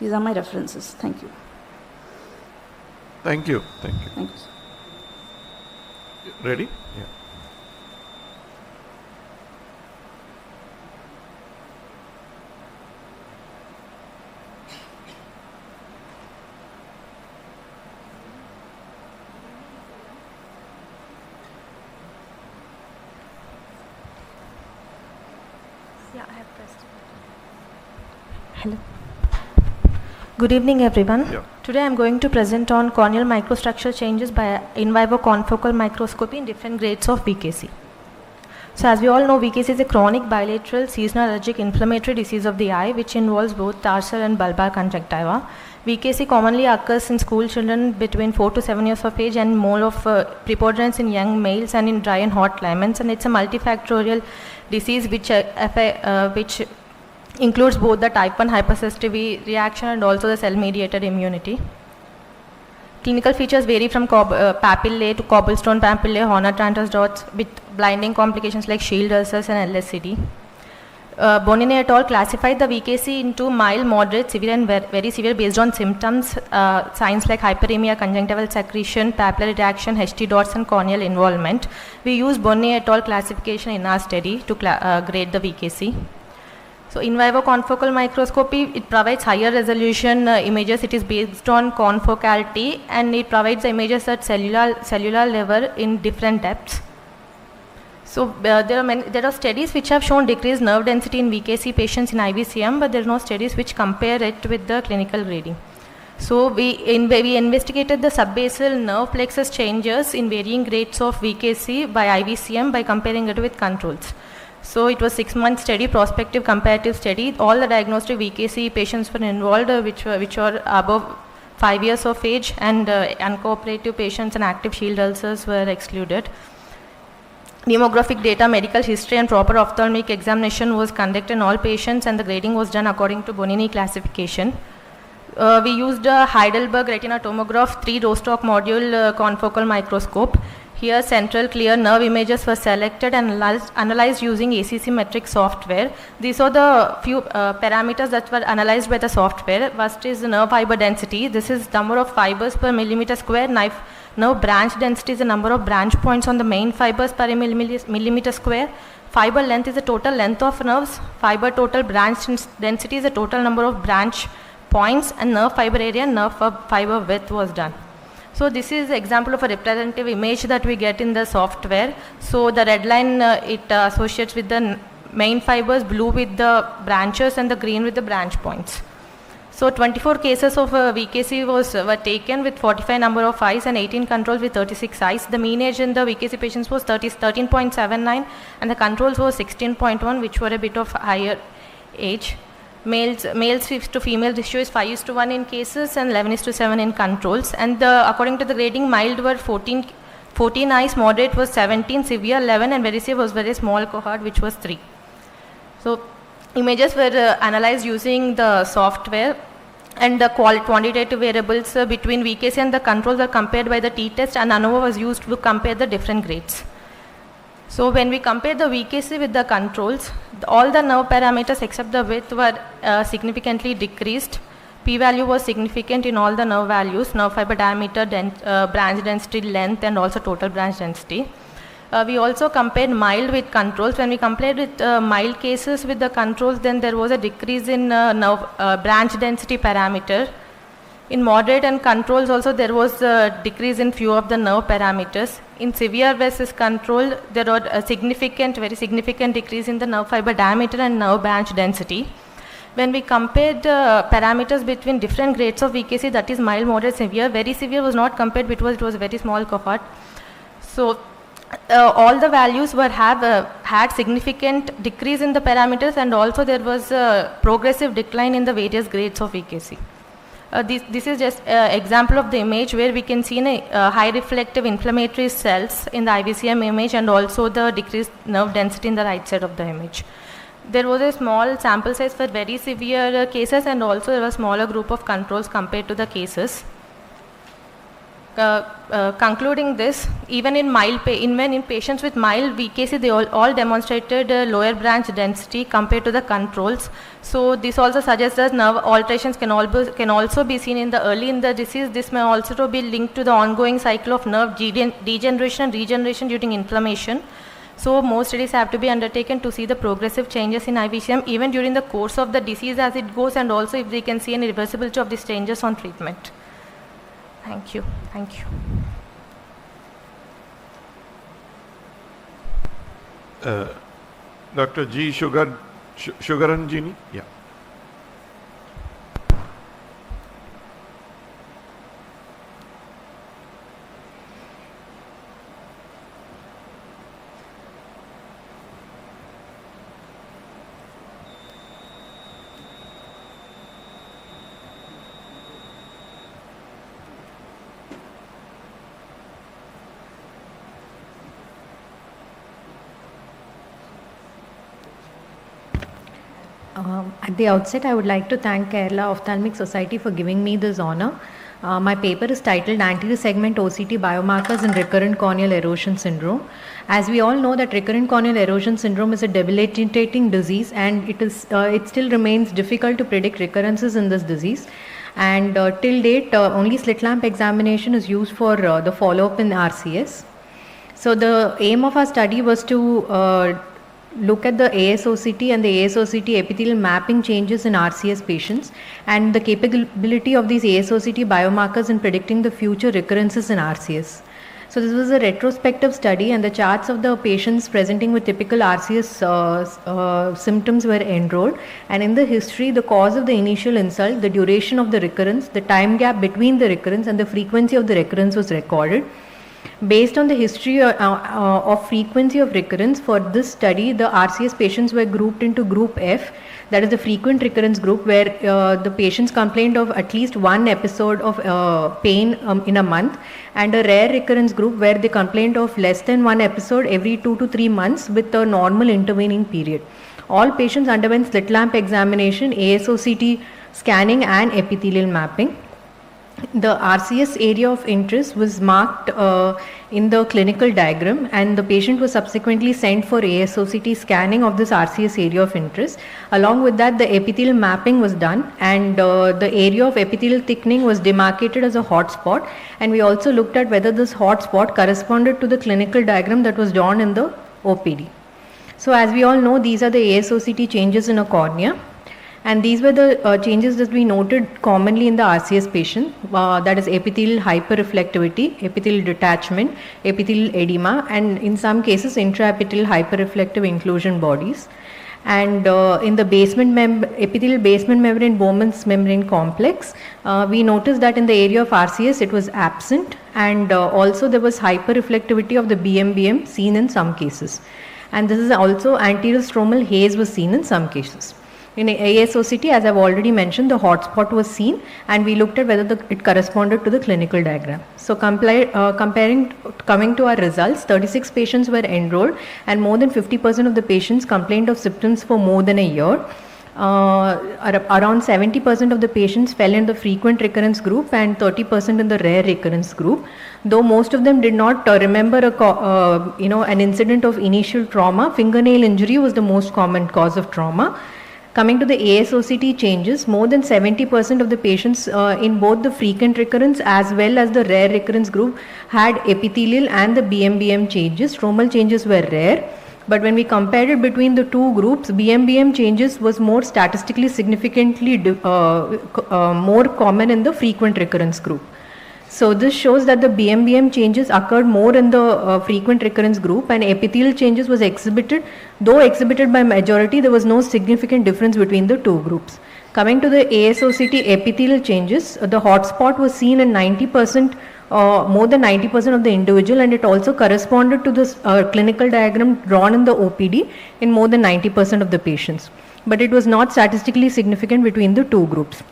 These are my references. Thank you. Thank you. Thank you. Thank you, sir. Ready? Yeah. Yeah, I have pressed it. Hello. Good evening, everyone. Yeah. Today I'm going to present on corneal microstructure changes by in vivo confocal microscopy in different grades of VKC. So as we all know, VKC is a chronic bilateral seasonal allergic inflammatory disease of the eye which involves both tarsal and bulbar conjunctiva. VKC commonly occurs in school children between 4 to 7 years of age and more of preponderance in young males and in dry and hot climates, and it's a multifactorial disease which includes both the type 1 hypersensitivity reaction and also the cell-mediated immunity. Clinical features vary from papillae to cobblestone papillae, Horner-Tranter's dots with blinding complications like shield ulcers and LSCD. Bonini et al. Classified the VKC into mild, moderate, severe and very severe based on symptoms, signs like hyperemia, conjunctival secretion, papillary reaction, HT dots and corneal involvement. We use Bonini et al. Classification in our study to grade the VKC. So in vivo confocal microscopy, it provides higher resolution images. It is based on confocality and it provides the images at cellular level in different depths. So there are studies which have shown decreased nerve density in VKC patients in IVCM, but there are no studies which compare it with the clinical grading. So we investigated the subbasal nerve plexus changes in varying grades of VKC by IVCM by comparing it with controls. So it was 6-month study, prospective comparative study. All the diagnostic VKC patients were involved, which were above 5 years of age, and uncooperative patients and active shield ulcers were excluded. Demographic data, medical history and proper ophthalmic examination was conducted in all patients, and the grading was done according to Bonini classification. We used a Heidelberg retina tomograph 3-row stock module confocal microscope. Here central clear nerve images were selected and analyzed using ACC metric software. These are the few parameters that were analyzed by the software. First is nerve fiber density. This is number of fibers per millimeter square. Nerve branch density is the number of branch points on the main fibers per millimeter square. Fiber length is the total length of nerves. Fiber total branch density is the total number of branch points, and nerve fiber area and nerve fiber width was done. So this is an example of a representative image that we get in the software. So the red line, it associates with the main fibers, blue with the branches and the green with the branch points. So 24 cases of VKC were taken with 45 number of eyes and 18 controls with 36 eyes. The mean age in the VKC patients was 13.79 and the controls was 16.1, which were a bit of higher age. Males to female ratio is 5:1 in cases and 11:7 in controls. And according to the grading, mild were 14 eyes, moderate was 17, severe 11, and very severe was very small cohort, which was 3. So images were analyzed using the software, and the quantitative variables between VKC and the controls were compared by the t-test, and ANOVA was used to compare the different grades. So when we compare the VKC with the controls, all the nerve parameters except the width were significantly decreased. P-value was significant in all the nerve values, nerve fiber diameter, branch density, length, and also total branch density. We also compared mild with controls. When we compared with mild cases with the controls, then there was a decrease in branch density parameter. In moderate and controls also there was a decrease in few of the nerve parameters. In severe versus control, there was a very significant decrease in the nerve fiber diameter and nerve branch density. When we compared parameters between different grades of VKC, that is mild, moderate, severe, very severe was not compared because it was a very small cohort. So all the values had significant decrease in the parameters, and also there was a progressive decline in the various grades of VKC. This is just an example of the image where we can see high reflective inflammatory cells in the IVCM image, and also the decreased nerve density in the right side of the image. There was a small sample size for very severe cases, and also there was a smaller group of controls compared to the cases. Concluding this, even in patients with mild VKC, they all demonstrated lower branch density compared to the controls. So this also suggests that nerve alterations can also be seen early in the disease. This may also be linked to the ongoing cycle of nerve degeneration and regeneration during inflammation. So more studies have to be undertaken to see the progressive changes in IVCM even during the course of the disease as it goes, and also if they can see any reversibility of these changes on treatment. Thank you. Thank you. Dr. G. Sugar Sugaranjini? Yeah. At the outset, I would like to thank Kerala Ophthalmic Society for giving me this honor. My paper is titled Anterior Segment OCT Biomarkers in Recurrent Corneal Erosion Syndrome. As we all know that recurrent corneal erosion syndrome is a debilitating disease, and it still remains difficult to predict recurrences in this disease. And till date, only slit lamp examination is used for the follow-up in RCS. So the aim of our study was to look at the AIOS2025 and the AIOS2025 epithelial mapping changes in RCS patients and the capability of these AIOS2025 biomarkers in predicting the future recurrences in RCS. So this was a retrospective study, and the charts of the patients presenting with typical RCS symptoms were enrolled, and in the history, the cause of the initial insult, the duration of the recurrence, the time gap between the recurrence and the frequency of the recurrence was recorded. Based on the history of frequency of recurrence for this study, the RCS patients were grouped into group F, that is the frequent recurrence group, where the patients complained of at least one episode of pain in a month, and a rare recurrence group where they complained of less than one episode every 2 to 3 months with a normal intervening period. All patients underwent slit lamp examination, AIOS2025 scanning and epithelial mapping. The RCS area of interest was marked in the clinical diagram, and the patient was subsequently sent for AIOS2025 scanning of this RCS area of interest. Along with that, the epithelial mapping was done, and the area of epithelial thickening was demarcated as a hot spot, and we also looked at whether this hot spot corresponded to the clinical diagram that was drawn in the OPD. So as we all know, these are the AIOS2025 changes in a cornea. And these were the changes that we noted commonly in the RCS patient, that is epithelial hyperreflectivity, epithelial detachment, epithelial edema, and in some cases intraepithelial hyperreflective inclusion bodies. And in the epithelial basement membrane Bowman's membrane complex, we noticed that in the area of RCS it was absent, and also there was hyperreflectivity of the BMBM seen in some cases. And this is also anterior stromal haze was seen in some cases. In AIOS2025, as I've already mentioned, the hotspot was seen, and we looked at whether it corresponded to the clinical diagram. So coming to our results, 36 patients were enrolled, and more than 50% of the patients complained of symptoms for more than a year. Around 70% of the patients fell in the frequent recurrence group and 30% in the rare recurrence group. Though most of them did not remember an incident of initial trauma, fingernail injury was the most common cause of trauma. Coming to the AIOS2025 changes, more than 70% of the patients in both the frequent recurrence as well as the rare recurrence group had epithelial and the BMBM changes. Stromal changes were rare, but when we compared it between the two groups, BMBM changes was more statistically significantly more common in the frequent recurrence group. So this shows that the BMBM changes occurred more in the frequent recurrence group, and epithelial changes was exhibited. Though exhibited by majority, there was no significant difference between the two groups. Coming to the AIOS2025 epithelial changes, the hotspot was seen in 90%, more than 90% of the individual, and it also corresponded to this clinical diagram drawn in the OPD in more than 90% of the patients. But it was not statistically significant between the two groups.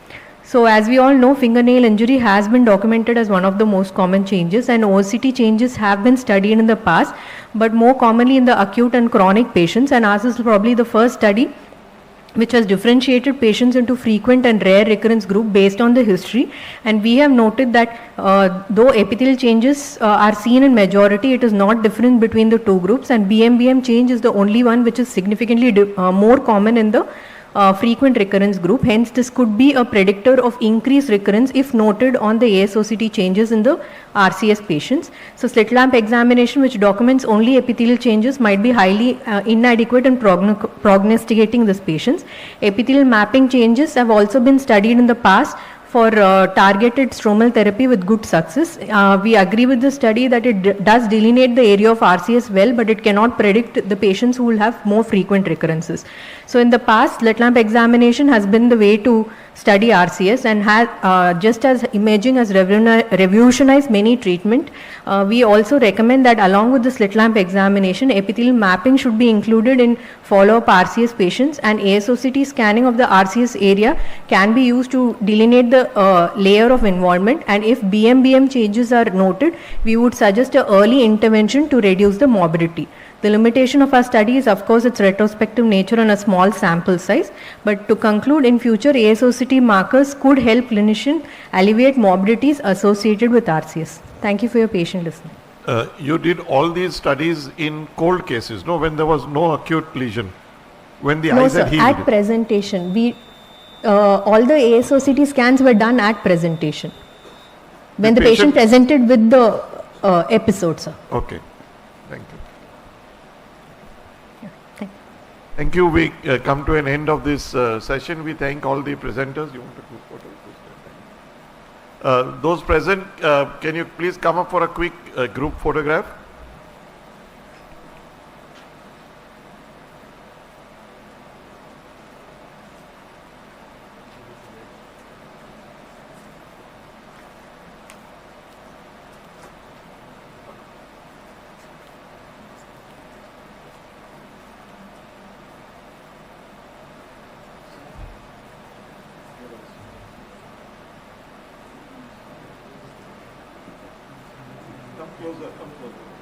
So as we all know, fingernail injury has been documented as one of the most common changes, and OCT changes have been studied in the past, but more commonly in the acute and chronic patients, and ours is probably the first study which has differentiated patients into frequent and rare recurrence group based on the history. And we have noted that though epithelial changes are seen in majority, it is not different between the two groups, and BMBM change is the only one which is significantly more common in the frequent recurrence group. Hence, this could be a predictor of increased recurrence if noted on the AIOS2025 changes in the RCS patients. So, slit lamp examination which documents only epithelial changes might be highly inadequate in prognosticating these patients. Epithelial mapping changes have also been studied in the past for targeted stromal therapy with good success. We agree with the study that it does delineate the area of RCS well, but it cannot predict the patients who will have more frequent recurrences. So in the past, slit lamp examination has been the way to study RCS, and has, just as imaging has revolutionized many treatment, we also recommend that along with the slit lamp examination, epithelial mapping should be included in follow-up RCS patients, and ASOCT scanning of the RCS area can be used to delineate the layer of involvement, and if BMBM changes are noted, we would suggest an early intervention to reduce the morbidity. The limitation of our study is, of course, its retrospective nature and a small sample size. But to conclude, in future, ASOCT markers could help clinicians alleviate morbidities associated with RCS. Thank you for your patient listening. You did all these studies in cold cases, no, when there was no acute lesion, when the eyes had healed. At presentation, we all the ASOCT scans were done at presentation. When the patient presented with the episode, sir. Okay, thank you. Thank you. We come to an end of this session. We thank all the presenters. You want a group photo? Those present, can you please come up for a quick group photograph? Come closer, come closer.